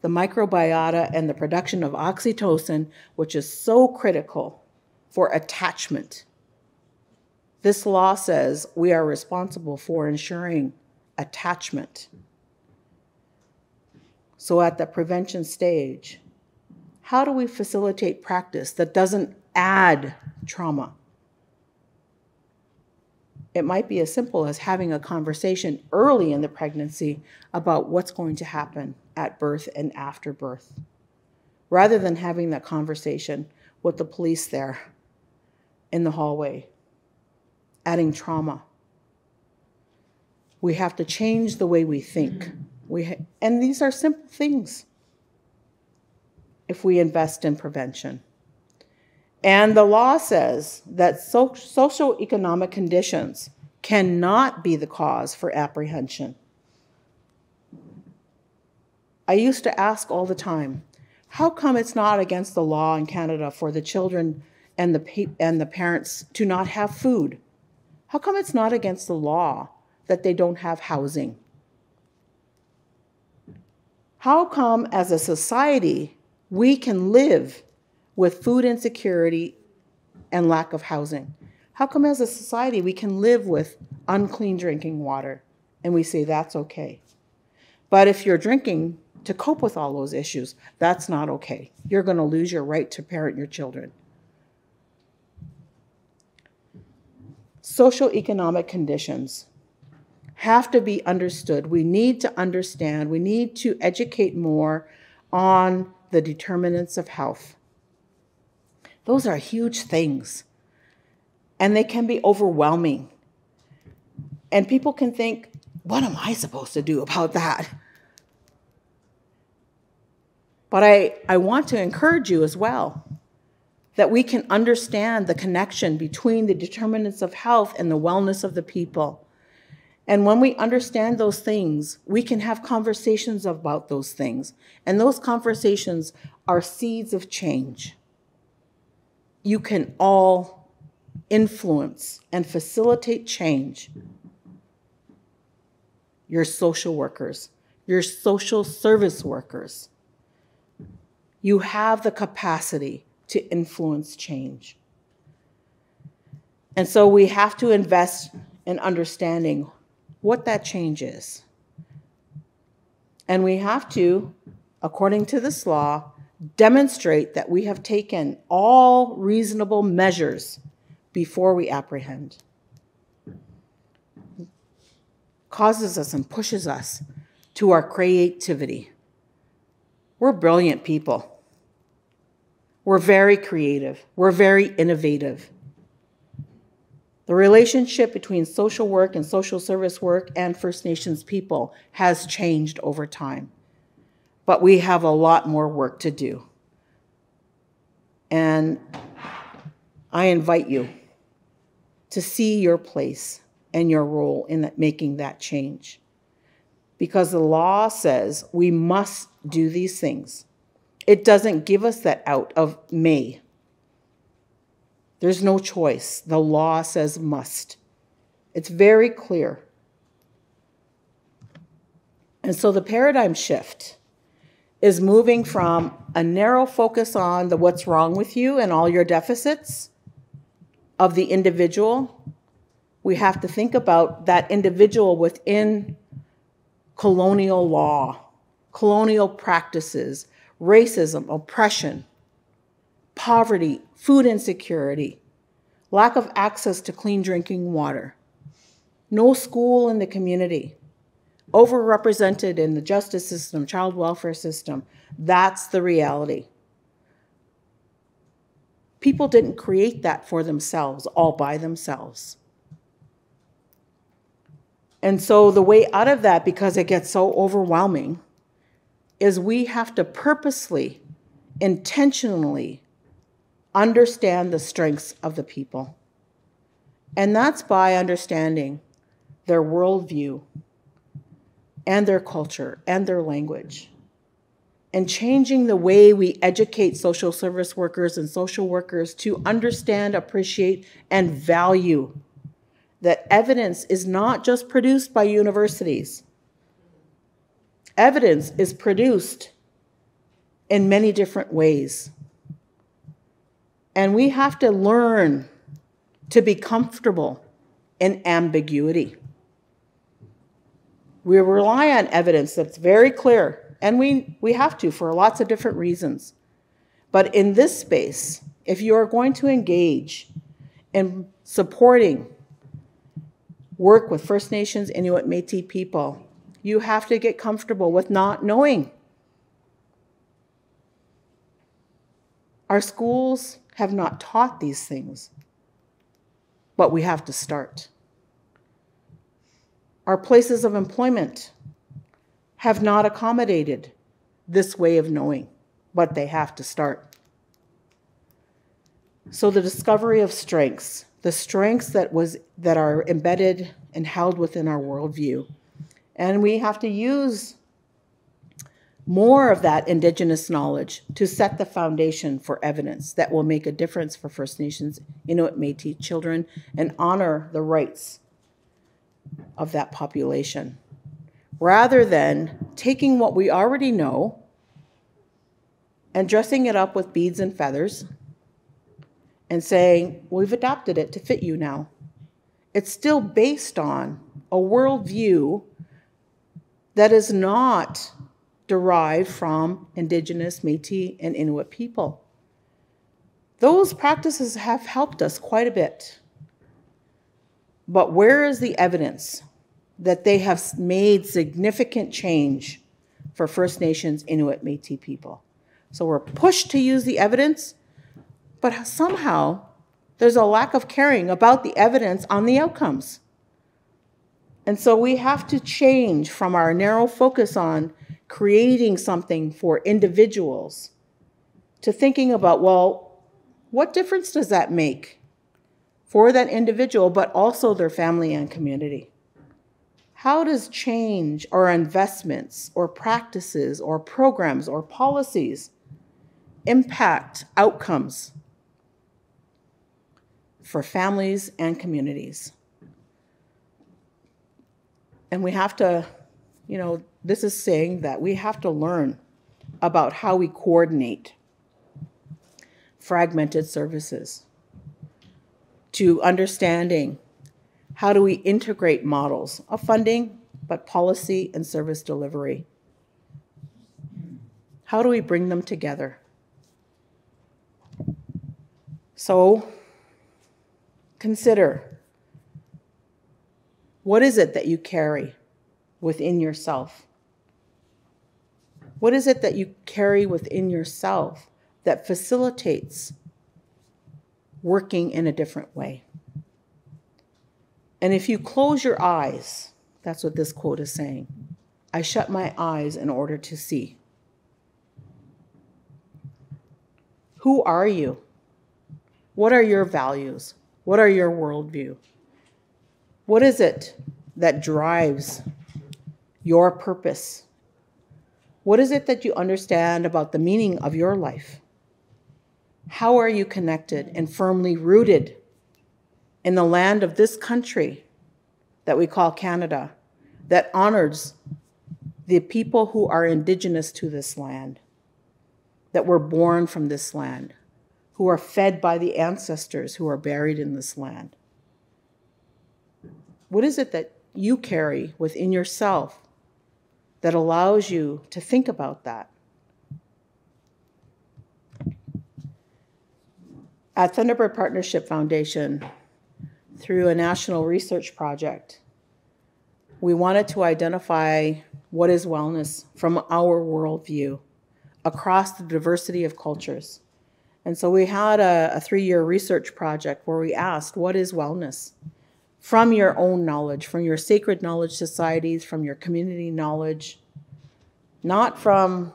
the microbiota and the production of oxytocin, which is so critical for attachment. This law says we are responsible for ensuring attachment. So at the prevention stage, how do we facilitate practice that doesn't add trauma? It might be as simple as having a conversation early in the pregnancy about what's going to happen at birth and after birth, rather than having that conversation with the police there in the hallway, adding trauma. We have to change the way we think. And these are simple things if we invest in prevention. And the law says that socioeconomic conditions cannot be the cause for apprehension. I used to ask all the time, how come it's not against the law in Canada for the children and the parents to not have food? How come it's not against the law that they don't have housing? How come as a society we can live with food insecurity and lack of housing? How come as a society we can live with unclean drinking water and we say that's okay? But if you're drinking to cope with all those issues, that's not okay. You're going to lose your right to parent your children. Socioeconomic conditions have to be understood. We need to understand. We need to educate more on the determinants of health. Those are huge things, and they can be overwhelming. And people can think, what am I supposed to do about that? But I want to encourage you as well that we can understand the connection between the determinants of health and the wellness of the people. And when we understand those things, we can have conversations about those things. And those conversations are seeds of change. You can all influence and facilitate change. Your social workers, your social service workers. You have the capacity to influence change. And so we have to invest in understanding what that change is. And we have to, according to this law, demonstrate that we have taken all reasonable measures before we apprehend. Causes us and pushes us to our creativity. We're brilliant people. We're very creative. We're very innovative. The relationship between social work and social service work and First Nations people has changed over time. But we have a lot more work to do. And I invite you to see your place and your role in making that change. Because the law says we must do these things. It doesn't give us that out of may. There's no choice. The law says must. It's very clear. And so the paradigm shift is moving from a narrow focus on the what's wrong with you and all your deficits of the individual. We have to think about that individual within colonial law, colonial practices, racism, oppression, poverty, food insecurity, lack of access to clean drinking water, no school in the community, overrepresented in the justice system, child welfare system. That's the reality. People didn't create that for themselves, all by themselves. And so the way out of that, because it gets so overwhelming, is we have to purposely, intentionally understand the strengths of the people. And that's by understanding their worldview and their culture and their language. And changing the way we educate social service workers and social workers to understand, appreciate, and value that evidence is not just produced by universities. Evidence is produced in many different ways. And we have to learn to be comfortable in ambiguity. We rely on evidence that's very clear, and we have to for lots of different reasons. But in this space, if you are going to engage in supporting work with First Nations, Inuit, Métis people, you have to get comfortable with not knowing. Our schools have not taught these things, but we have to start. Our places of employment have not accommodated this way of knowing, but they have to start. So the discovery of strengths, the strengths that are embedded and held within our worldview. And we have to use more of that Indigenous knowledge to set the foundation for evidence that will make a difference for First Nations, Inuit, Métis children, and honor the rights of that population, rather than taking what we already know and dressing it up with beads and feathers and saying, we've adapted it to fit you now. It's still based on a worldview that is not derived from Indigenous, Métis, and Inuit people. Those practices have helped us quite a bit. But where is the evidence that they have made significant change for First Nations, Inuit, Métis people? So we're pushed to use the evidence, but somehow there's a lack of caring about the evidence on the outcomes. And so we have to change from our narrow focus on creating something for individuals to thinking about, well, what difference does that make for that individual, but also their family and community? How does change or investments or practices or programs or policies impact outcomes for families and communities? And we have to, this is saying that we have to learn about how we coordinate fragmented services, to understanding how do we integrate models of funding, but policy and service delivery. How do we bring them together? So consider, what is it that you carry within yourself? What is it that you carry within yourself that facilitates working in a different way? And if you close your eyes, that's what this quote is saying. I shut my eyes in order to see. Who are you? What are your values? What are your worldview? What is it that drives your purpose? What is it that you understand about the meaning of your life? How are you connected and firmly rooted in the land of this country that we call Canada, that honors the people who are Indigenous to this land, that were born from this land, who are fed by the ancestors who are buried in this land? What is it that you carry within yourself that allows you to think about that? At Thunderbird Partnership Foundation, through a national research project, we wanted to identify what is wellness from our worldview across the diversity of cultures. And so we had a 3-year research project where we asked, what is wellness? From your own knowledge, from your sacred knowledge societies, from your community knowledge, not from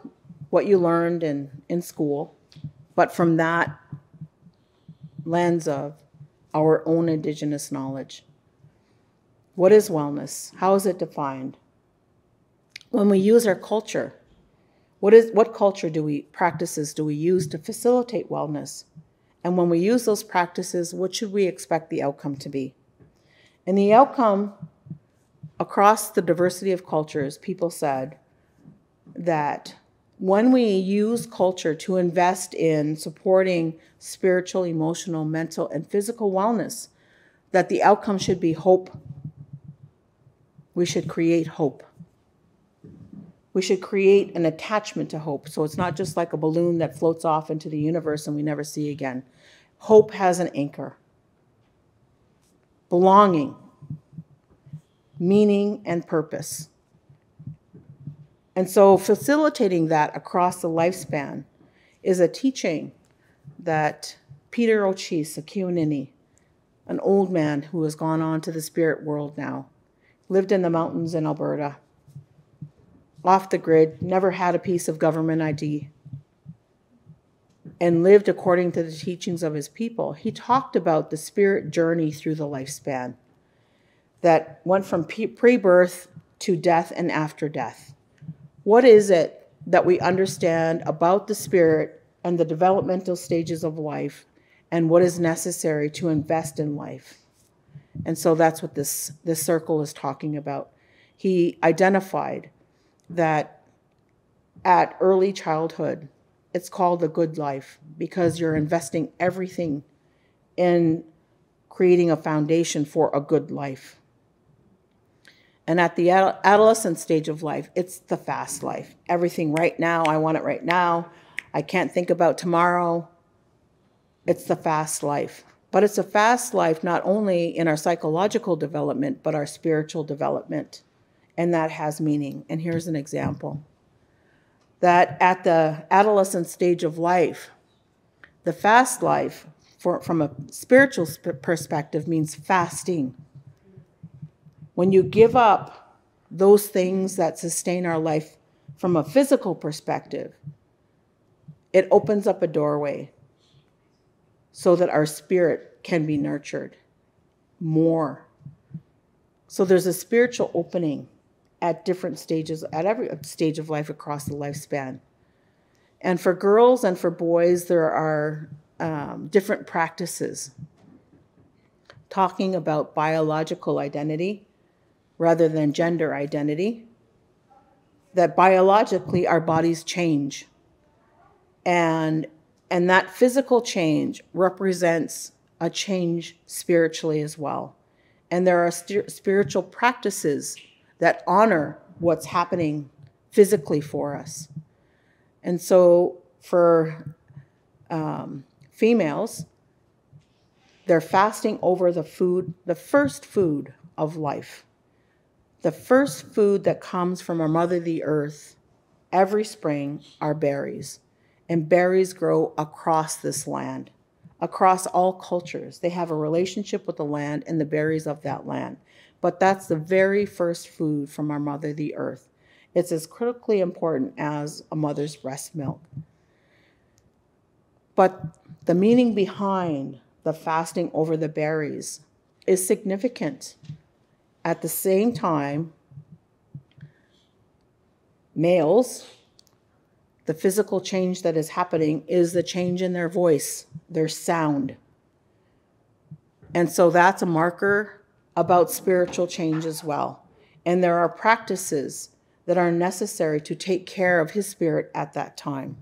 what you learned in school, but from that lens of our own Indigenous knowledge. What is wellness? How is it defined? When we use our culture, what culture practices do we use to facilitate wellness? And when we use those practices, what should we expect the outcome to be? And the outcome across the diversity of cultures, people said that when we use culture to invest in supporting spiritual, emotional, mental, and physical wellness, that the outcome should be hope. We should create hope. We should create an attachment to hope. So it's not just like a balloon that floats off into the universe and we never see again. Hope has an anchor. Belonging, meaning, and purpose. And so facilitating that across the lifespan is a teaching that Peter O'Chase, a Kewinini, an old man who has gone on to the spirit world now, lived in the mountains in Alberta, off the grid, never had a piece of government ID, and lived according to the teachings of his people. He talked about the spirit journey through the lifespan that went from pre-birth to death and after death. What is it that we understand about the spirit and the developmental stages of life and what is necessary to invest in life. And so that's what this circle is talking about. He identified that at early childhood, it's called the good life because you're investing everything in creating a foundation for a good life. And at the adolescent stage of life, it's the fast life. Everything right now, I want it right now. I can't think about tomorrow. It's the fast life. But it's a fast life not only in our psychological development, but our spiritual development. And that has meaning. And here's an example. That at the adolescent stage of life, the fast life, from a spiritual perspective, means fasting. When you give up those things that sustain our life from a physical perspective, it opens up a doorway so that our spirit can be nurtured more. So there's a spiritual opening at different stages, at every stage of life across the lifespan. And for girls and for boys, there are different practices talking about biological identity rather than gender identity, that biologically our bodies change. And that physical change represents a change spiritually as well. And there are spiritual practices that honor what's happening physically for us. And so for females, they're fasting over the first food of life. The first food that comes from our mother, the earth, every spring are berries. And berries grow across this land, across all cultures. They have a relationship with the land and the berries of that land. But that's the very first food from our mother, the earth. It's as critically important as a mother's breast milk. But the meaning behind the fasting over the berries is significant. At the same time, males, the physical change that is happening is the change in their voice, their sound. And so that's a marker about spiritual change as well. And there are practices that are necessary to take care of his spirit at that time.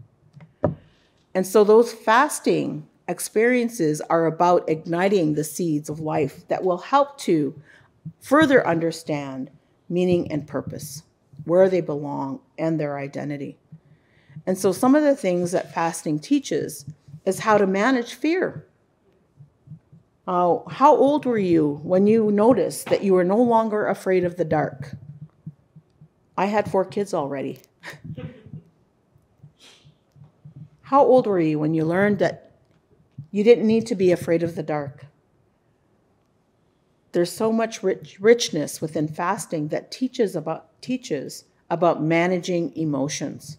And so those fasting experiences are about igniting the seeds of life that will help to further understand meaning and purpose, where they belong, and their identity. And so some of the things that fasting teaches is how to manage fear. How old were you when you noticed that you were no longer afraid of the dark? I had 4 kids already. How old were you when you learned that you didn't need to be afraid of the dark? There's so much richness within fasting that teaches about managing emotions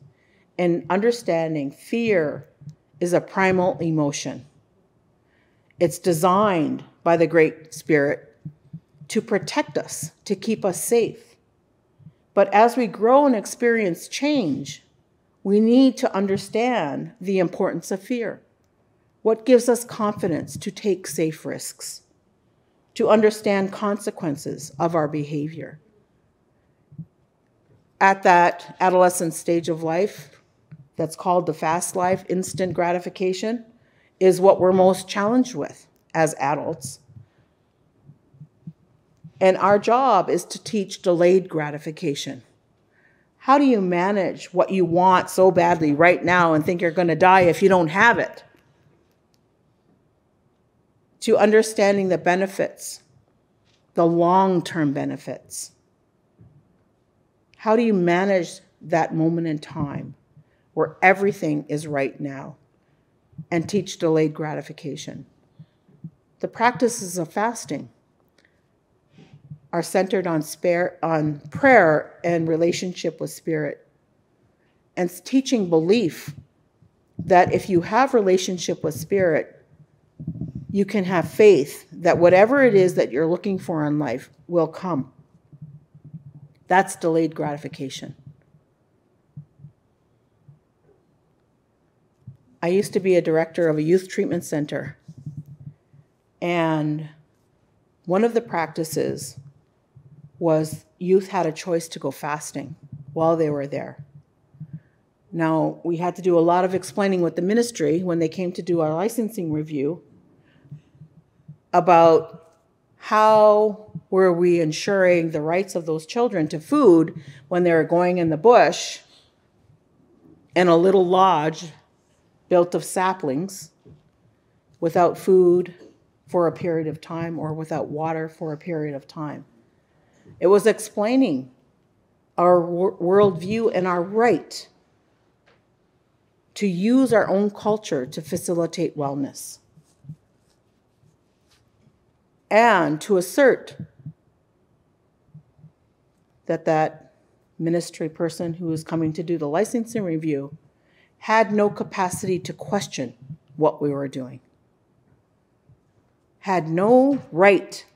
and understanding fear is a primal emotion. It's designed by the Great Spirit to protect us, to keep us safe. But as we grow and experience change, we need to understand the importance of fear. What gives us confidence to take safe risks, to understand consequences of our behavior. At that adolescent stage of life, that's called the fast life, instant gratification, is what we're most challenged with as adults. And our job is to teach delayed gratification. How do you manage what you want so badly right now and think you're going to die if you don't have it? To understanding the benefits, the long-term benefits. How do you manage that moment in time where everything is right now and teach delayed gratification? The practices of fasting are centered on prayer and relationship with spirit, and teaching belief that if you have relationship with spirit, you can have faith that whatever it is that you're looking for in life will come. That's delayed gratification. I used to be a director of a youth treatment center. And one of the practices was youth had a choice to go fasting while they were there. Now, we had to do a lot of explaining with the ministry when they came to do our licensing review about how were we ensuring the rights of those children to food when they were going in the bush in a little lodge built of saplings without food for a period of time or without water for a period of time. It was explaining our worldview and our right to use our own culture to facilitate wellness and to assert that that ministry person who was coming to do the licensing review had no capacity to question what we were doing, had no right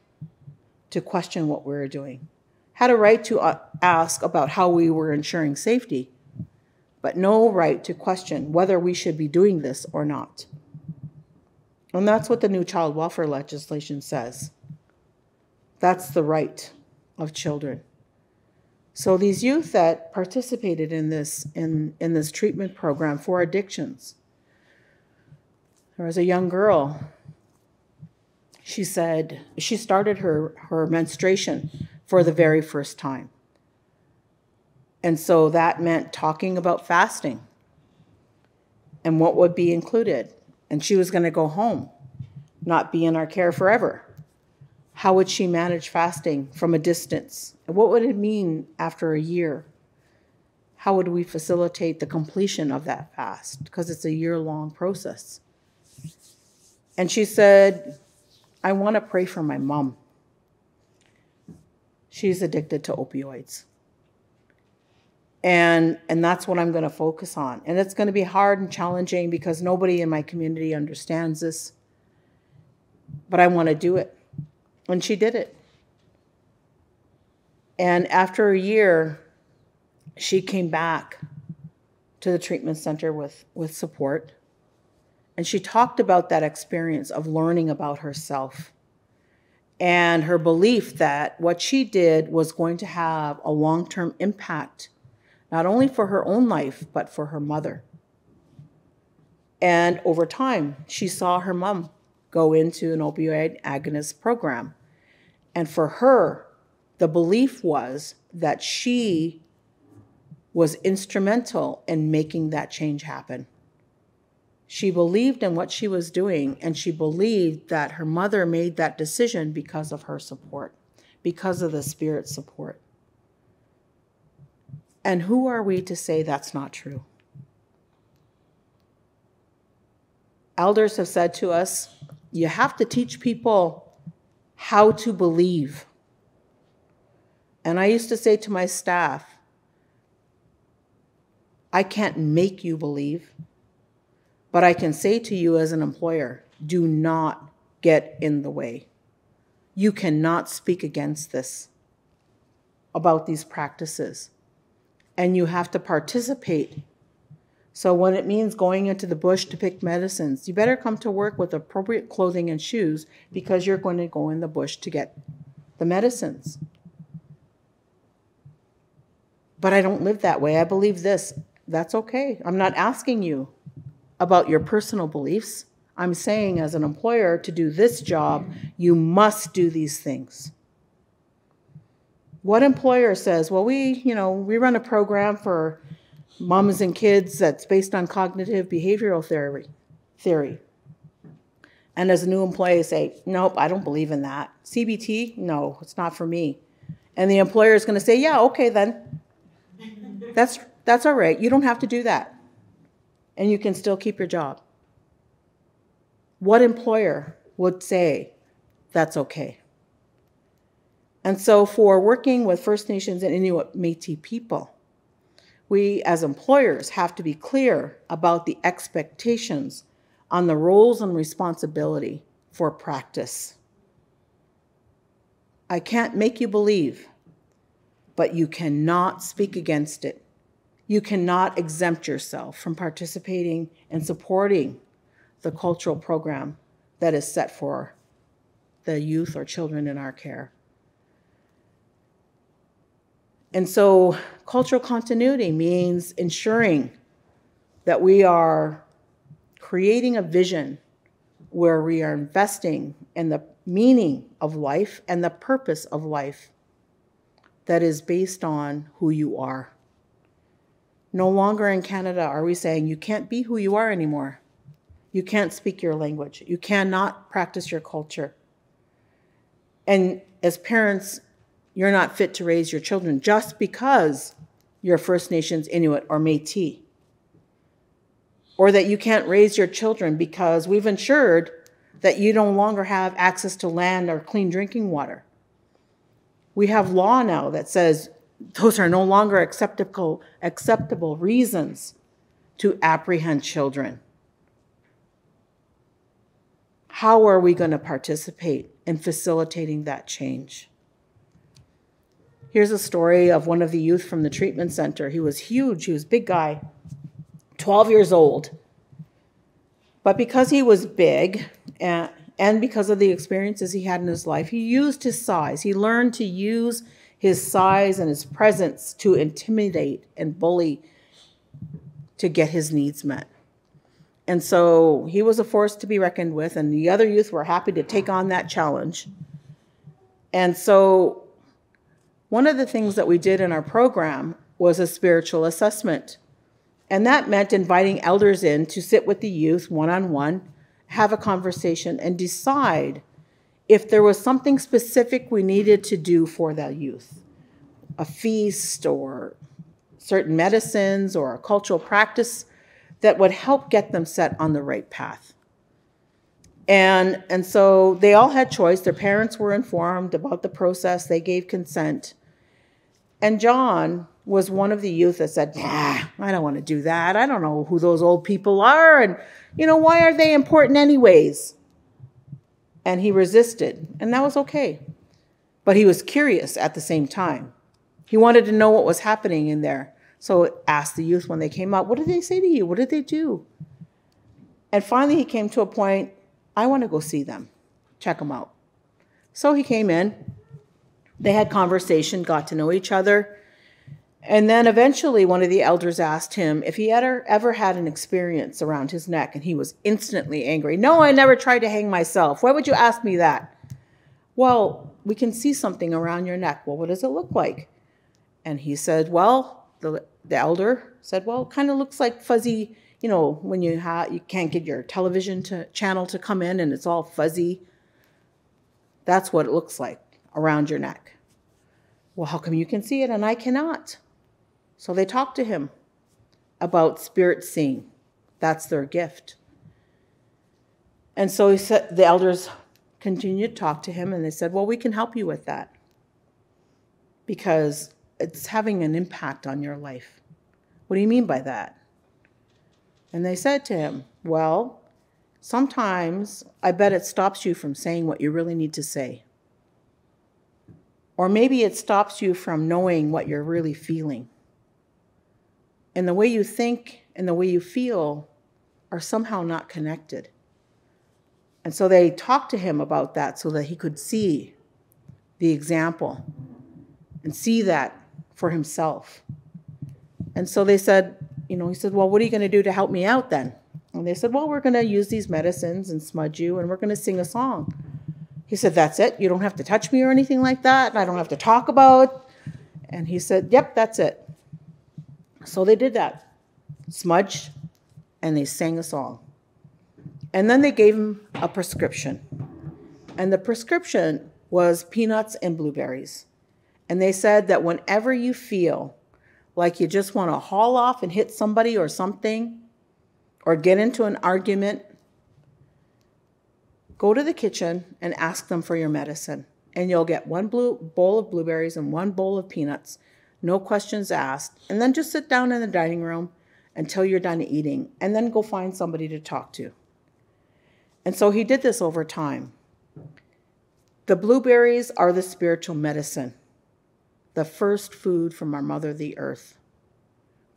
to question what we were doing, had a right to ask about how we were ensuring safety, but no right to question whether we should be doing this or not. And that's what the new child welfare legislation says. That's the right of children. So these youth that participated in this treatment program for addictions, there was a young girl. She said she started her menstruation for the very first time. And so that meant talking about fasting and what would be included. And she was going to go home, not be in our care forever. How would she manage fasting from a distance? What would it mean after a year? How would we facilitate the completion of that fast? Because it's a year-long process. And she said, I want to pray for my mom. She's addicted to opioids. And that's what I'm going to focus on. And it's going to be hard and challenging because nobody in my community understands this. But I want to do it. And she did it. And after a year, she came back to the treatment center with support. And she talked about that experience of learning about herself and her belief that what she did was going to have a long-term impact, not only for her own life, but for her mother. And over time, she saw her mom go into an opioid agonist program. And for her, the belief was that she was instrumental in making that change happen. She believed in what she was doing, and she believed that her mother made that decision because of her support, because of the Spirit's support. And who are we to say that's not true? Elders have said to us, you have to teach people how to believe. And I used to say to my staff, I can't make you believe, but I can say to you as an employer, do not get in the way. You cannot speak against this, about these practices. And you have to participate. So when it means going into the bush to pick medicines, you better come to work with appropriate clothing and shoes because you're going to go in the bush to get the medicines. But I don't live that way. I believe this. That's okay. I'm not asking you about your personal beliefs. I'm saying as an employer, to do this job, you must do these things. What employer says, well, we run a program for moms and kids that's based on cognitive behavioral theory. And as a new employee say, nope, I don't believe in that. CBT? No, it's not for me. And the employer is going to say, yeah, okay then. That's all right. You don't have to do that. And you can still keep your job. What employer would say that's okay? And so for working with First Nations and Inuit Métis people, we as employers have to be clear about the expectations on the roles and responsibility for practice. I can't make you believe, but you cannot speak against it You cannot exempt yourself from participating and supporting the cultural program that is set for the youth or children in our care. And so cultural continuity means ensuring that we are creating a vision where we are investing in the meaning of life and the purpose of life that is based on who you are. No longer in Canada are we saying you can't be who you are anymore. You can't speak your language. You cannot practice your culture. And as parents, you're not fit to raise your children just because you're First Nations, Inuit, or Métis. Or that you can't raise your children because we've ensured that you no longer have access to land or clean drinking water. We have law now that says those are no longer acceptable reasons to apprehend children. How are we going to participate in facilitating that change? Here's a story of one of the youth from the treatment center. He was huge, he was a big guy, 12 years old. But because he was big and because of the experiences he had in his life, he used his size. He learned to use his size and his presence to intimidate and bully to get his needs met. And so he was a force to be reckoned with, and the other youth were happy to take on that challenge. And so one of the things that we did in our program was a spiritual assessment. And that meant inviting elders in to sit with the youth one-on-one, have a conversation, and decide if there was something specific we needed to do for the youth, a feast or certain medicines or a cultural practice that would help get them set on the right path. And so they all had choice. Their parents were informed about the process. They gave consent. And John was one of the youth that said, nah, I don't want to do that. I don't know who those old people are. And, why are they important anyways? And he resisted, and that was okay. But he was curious at the same time. He wanted to know what was happening in there. So asked the youth when they came out, what did they say to you? What did they do? And finally he came to a point, I want to go see them, check them out. So he came in, they had conversation, got to know each other. And then eventually one of the elders asked him if he had ever had an experience around his neck, and he was instantly angry. No, I never tried to hang myself. Why would you ask me that? Well, we can see something around your neck. Well, what does it look like? And he said, well, the elder said, well, it kind of looks like fuzzy, when you can't get your television channel to come in and it's all fuzzy. That's what it looks like around your neck. Well, how come you can see it and I cannot? So they talked to him about spirit seeing. That's their gift. And so he said, the elders continued to talk to him, and they said, well, we can help you with that because it's having an impact on your life. What do you mean by that? And they said to him, well, sometimes I bet it stops you from saying what you really need to say. Or maybe it stops you from knowing what you're really feeling. And the way you think and the way you feel are somehow not connected. And so they talked to him about that so that he could see the example and see that for himself. And so they said, he said, well, what are you going to do to help me out then? And they said, well, we're going to use these medicines and smudge you, and we're going to sing a song. He said, that's it? You don't have to touch me or anything like that? And I don't have to talk about? And he said, yep, that's it. So they did that, smudged, and they sang a song. And then they gave him a prescription. And the prescription was peanuts and blueberries. And they said that whenever you feel like you just want to haul off and hit somebody or something, or get into an argument, go to the kitchen and ask them for your medicine. And you'll get one bowl of blueberries and one bowl of peanuts, no questions asked. And then just sit down in the dining room until you're done eating, and then go find somebody to talk to. And so he did this over time. The blueberries are the spiritual medicine, the first food from our mother, the earth.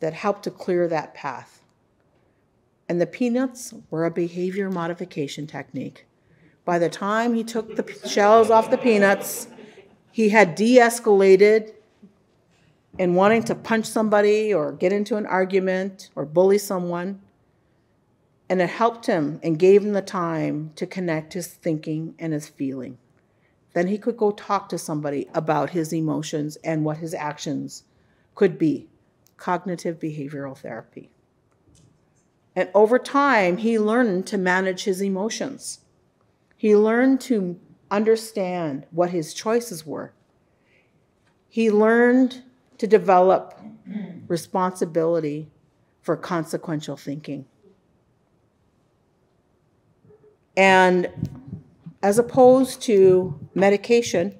that helped to clear that path. And the peanuts were a behavior modification technique. By the time he took the shells off the peanuts, he had de-escalated in wanting to punch somebody or get into an argument or bully someone. And it helped him and gave him the time to connect his thinking and his feeling. Then he could go talk to somebody about his emotions and what his actions could be. Cognitive behavioral therapy. And over time, he learned to manage his emotions. He learned to understand what his choices were. He learned to develop responsibility for consequential thinking. And as opposed to medication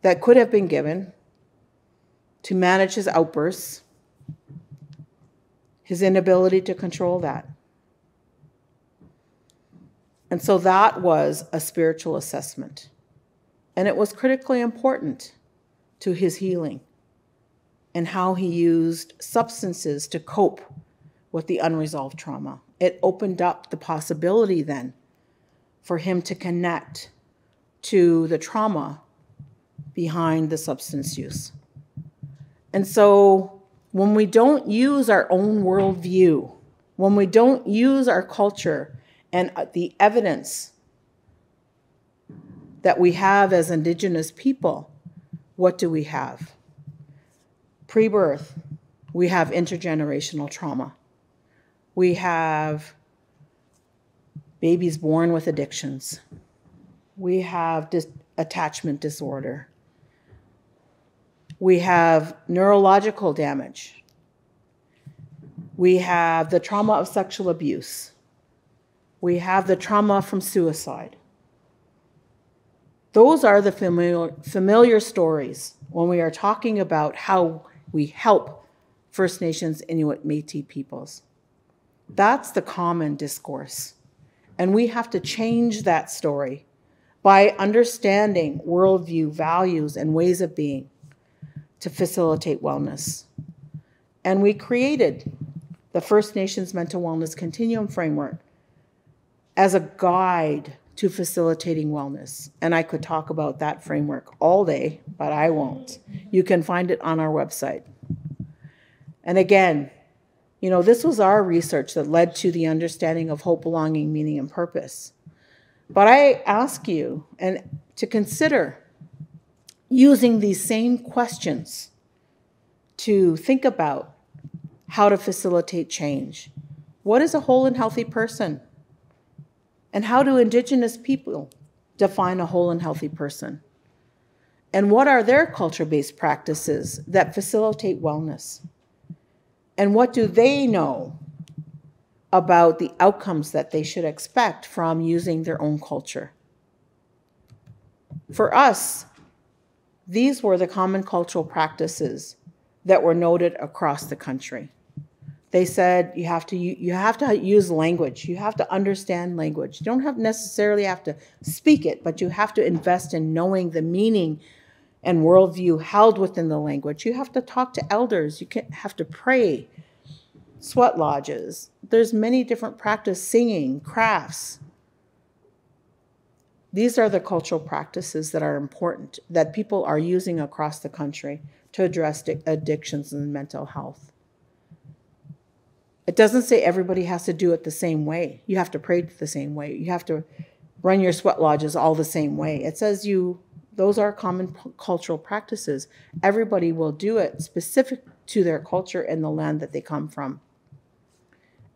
that could have been given to manage his outbursts, his inability to control that. And so that was a spiritual assessment. And it was critically important to his healing and how he used substances to cope with the unresolved trauma. It opened up the possibility then for him to connect to the trauma behind the substance use. And so when we don't use our own worldview, when we don't use our culture and the evidence that we have as Indigenous people, what do we have? Pre-birth, we have intergenerational trauma. We have babies born with addictions. We have attachment disorder. We have neurological damage. We have the trauma of sexual abuse. We have the trauma from suicide. Those are the familiar stories when we are talking about how we help First Nations, Inuit, Métis peoples. That's the common discourse. And we have to change that story by understanding worldview, values, and ways of being to facilitate wellness. And we created the First Nations Mental Wellness Continuum framework as a guide to facilitating wellness. And I could talk about that framework all day, but I won't. You can find it on our website. And again, you know, this was our research that led to the understanding of hope, belonging, meaning, and purpose. But I ask you to consider using these same questions to think about how to facilitate change. What is a whole and healthy person? And how do Indigenous people define a whole and healthy person? And what are their culture-based practices that facilitate wellness? And what do they know about the outcomes that they should expect from using their own culture? For us, these were the common cultural practices that were noted across the country. They said you have to use language. You have to understand language. You don't necessarily have to speak it, but you have to invest in knowing the meaning and worldview held within the language. You have to talk to elders. You have to pray. Sweat lodges. There's many different practices, singing, crafts. These are the cultural practices that are important, that people are using across the country to address addictions and mental health. It doesn't say everybody has to do it the same way. You have to pray the same way. You have to run your sweat lodges all the same way. It says those are common cultural practices. Everybody will do it specific to their culture and the land that they come from.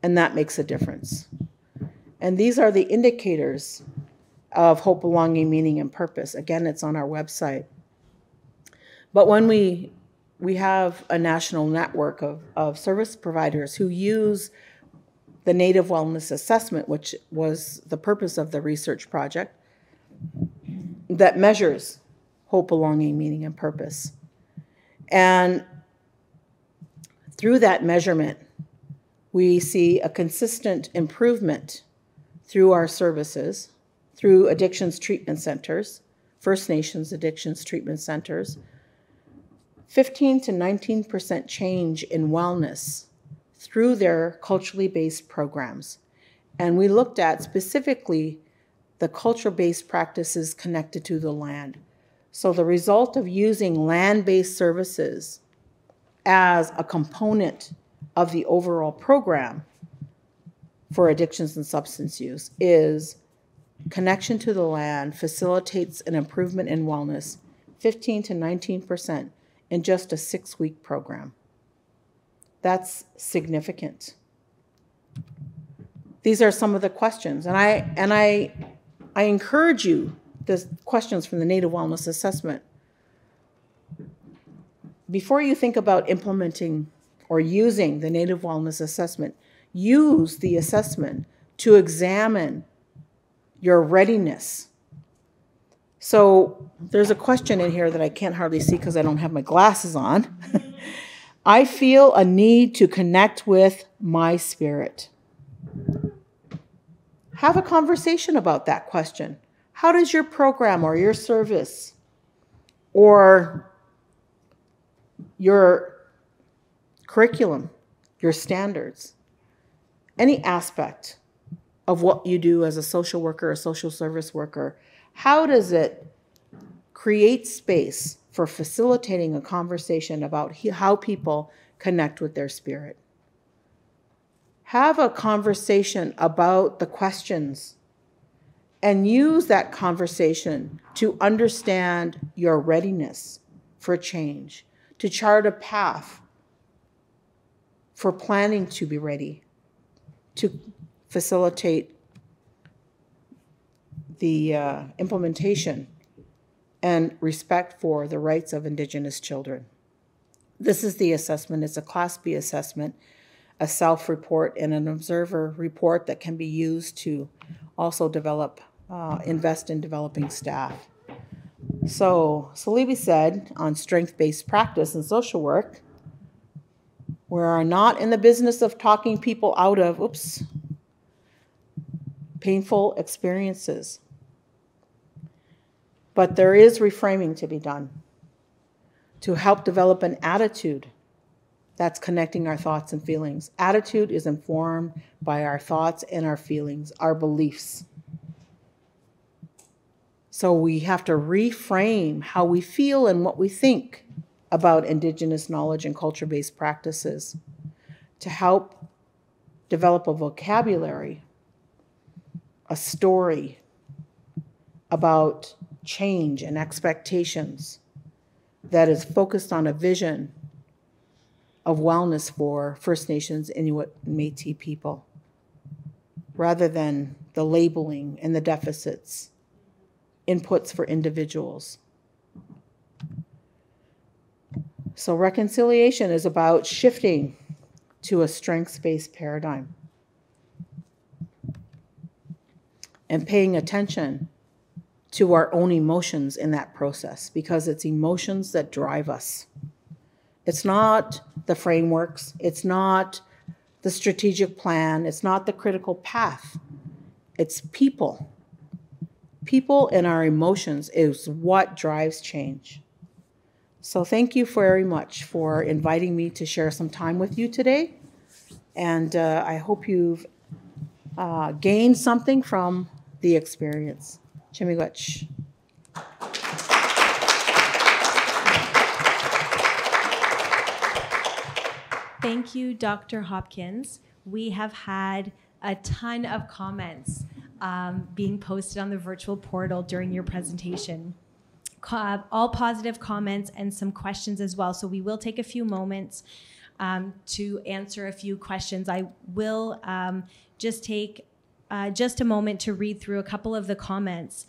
And that makes a difference. And these are the indicators of hope, belonging, meaning, and purpose. Again, it's on our website. But when we have a national network of service providers who use the Native Wellness Assessment, which was the purpose of the research project, that measures hope, belonging, meaning, and purpose. And through that measurement, we see a consistent improvement through our services, through addictions treatment centers, First Nations addictions treatment centers, 15 to 19% change in wellness through their culturally based programs. And we looked at specifically the culture-based practices connected to the land. So the result of using land-based services as a component of the overall program for addictions and substance use is connection to the land facilitates an improvement in wellness, 15 to 19% in just a 6-week program. That's significant. These are some of the questions, and I encourage you, the questions from the Native Wellness Assessment. Before you think about implementing or using the Native Wellness Assessment, use the assessment to examine your readiness. So there's a question in here that I can't hardly see because I don't have my glasses on. I feel a need to connect with my spirit. Have a conversation about that question. How does your program or your service or your curriculum, your standards, any aspect of what you do as a social worker or social service worker, how does it create space for facilitating a conversation about how people connect with their spirit? Have a conversation about the questions and use that conversation to understand your readiness for change, to chart a path for planning to be ready, to facilitate the implementation and respect for the rights of Indigenous children. This is the assessment. It's a Class B assessment, a self-report and an observer report that can be used to also develop, invest in developing staff. So Salibi said on strength-based practice and social work, we are not in the business of talking people out of, painful experiences. But there is reframing to be done to help develop an attitude that's connecting our thoughts and feelings. Attitude is informed by our thoughts and our feelings, our beliefs. So we have to reframe how we feel and what we think about Indigenous knowledge and culture-based practices to help develop a vocabulary, a story about change and expectations that is focused on a vision of wellness for First Nations, Inuit, and Métis people, rather than the labeling and the deficits, inputs for individuals. So reconciliation is about shifting to a strengths-based paradigm and paying attention to our own emotions in that process, because it's emotions that drive us. It's not the frameworks, it's not the strategic plan, it's not the critical path. It's people. People and our emotions is what drives change. So thank you very much for inviting me to share some time with you today. And I hope you've gained something from the experience. Chimiwach. Thank you, Dr. Hopkins. We have had a ton of comments being posted on the virtual portal during your presentation. All positive comments and some questions as well. So we will take a few moments to answer a few questions. I will just take just a moment to read through a couple of the comments.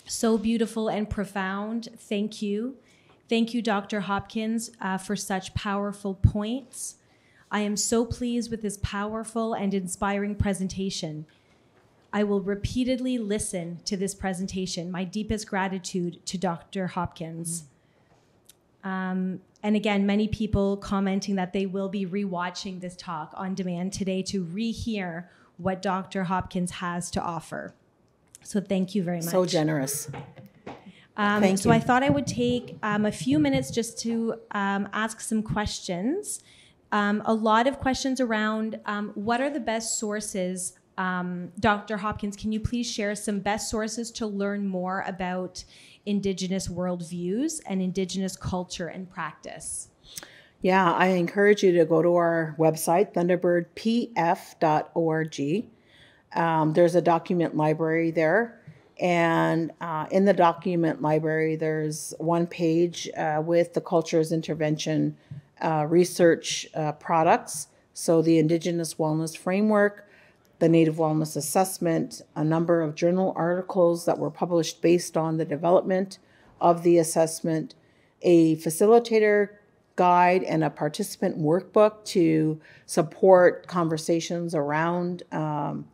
So beautiful and profound. Thank you. Thank you, Dr. Hopkins, for such powerful points. I am so pleased with this powerful and inspiring presentation. I will repeatedly listen to this presentation. My deepest gratitude to Dr. Hopkins. And again, many people commenting that they will be rewatching this talk on demand today to rehear what Dr. Hopkins has to offer. So thank you very much. So generous. Thank So you. I thought I would take a few minutes just to ask some questions. A lot of questions around what are the best sources. Dr. Hopkins, can you please share some best sources to learn more about Indigenous worldviews and Indigenous culture and practice? Yeah, I encourage you to go to our website, thunderbirdpf.org. There's a document library there. And in the document library, there's one page with the Cultures Intervention research products. So the Indigenous Wellness Framework, the Native Wellness Assessment, a number of journal articles that were published based on the development of the assessment, a facilitator guide and a participant workbook to support conversations around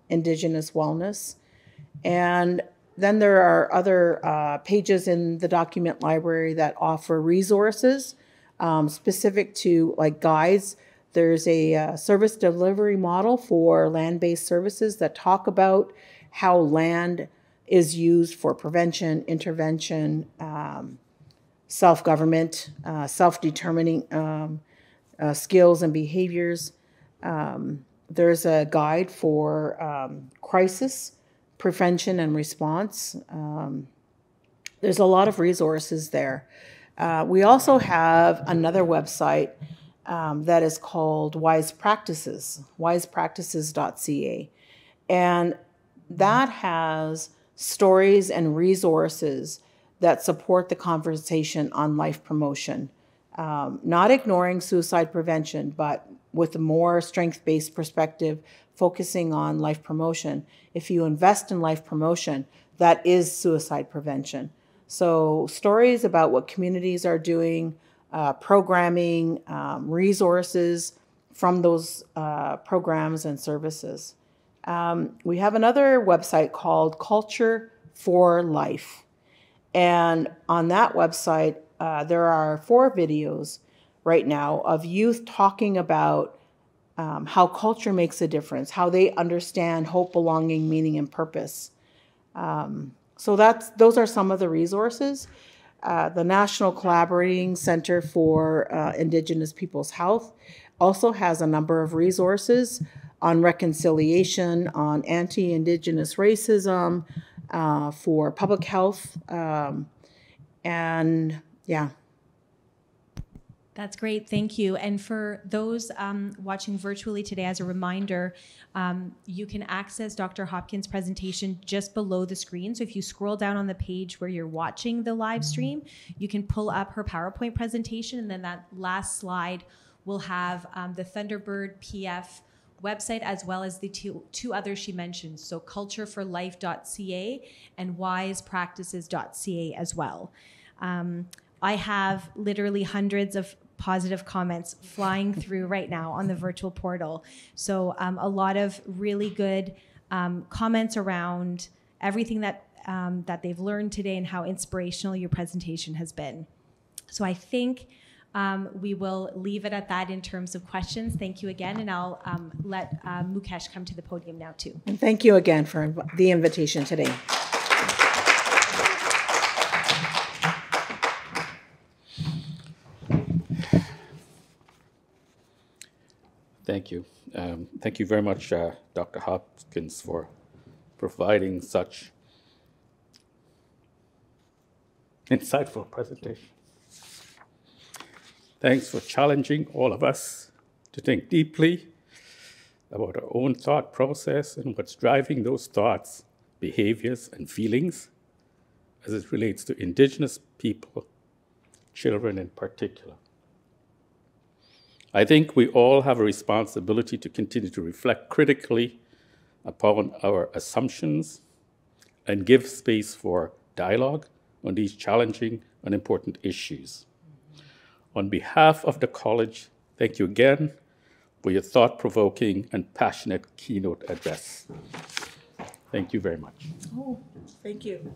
Indigenous wellness. And then there are other pages in the document library that offer resources specific to like guides. There's a service delivery model for land-based services that talk about how land is used for prevention, intervention, self-government, self-determining skills and behaviors. There's a guide for crisis prevention and response. There's a lot of resources there. We also have another website that is called Wise Practices, wisepractices.ca. And that has stories and resources that support the conversation on life promotion. Not ignoring suicide prevention, but with a more strength-based perspective, focusing on life promotion. If you invest in life promotion, that is suicide prevention. So stories about what communities are doing, programming, resources from those programs and services. We have another website called Culture for Life. And on that website, there are 4 videos right now of youth talking about how culture makes a difference, how they understand hope, belonging, meaning, and purpose. So those are some of the resources. The National Collaborating Center for Indigenous Peoples' Health also has a number of resources on reconciliation, on anti-Indigenous racism, for public health, and yeah. That's great, thank you. And for those watching virtually today, as a reminder, you can access Dr. Hopkins' presentation just below the screen. So if you scroll down on the page where you're watching the live stream, you can pull up her PowerPoint presentation, and then that last slide will have the Thunderbird PF website, as well as the two others she mentioned, so cultureforlife.ca and wisepractices.ca as well. I have literally hundreds of positive comments flying through right now on the virtual portal. So a lot of really good comments around everything that they've learned today and how inspirational your presentation has been. So I think we will leave it at that in terms of questions. Thank you again, and I'll let Mukesh come to the podium now too. And thank you again for the invitation today. Thank you. Thank you very much, Dr. Hopkins, for providing such insightful presentation. Thanks for challenging all of us to think deeply about our own thought process and what's driving those thoughts, behaviors, and feelings as it relates to Indigenous people, children in particular. I think we all have a responsibility to continue to reflect critically upon our assumptions and give space for dialogue on these challenging and important issues. On behalf of the college, thank you again for your thought-provoking and passionate keynote address. Thank you very much. Oh, thank you.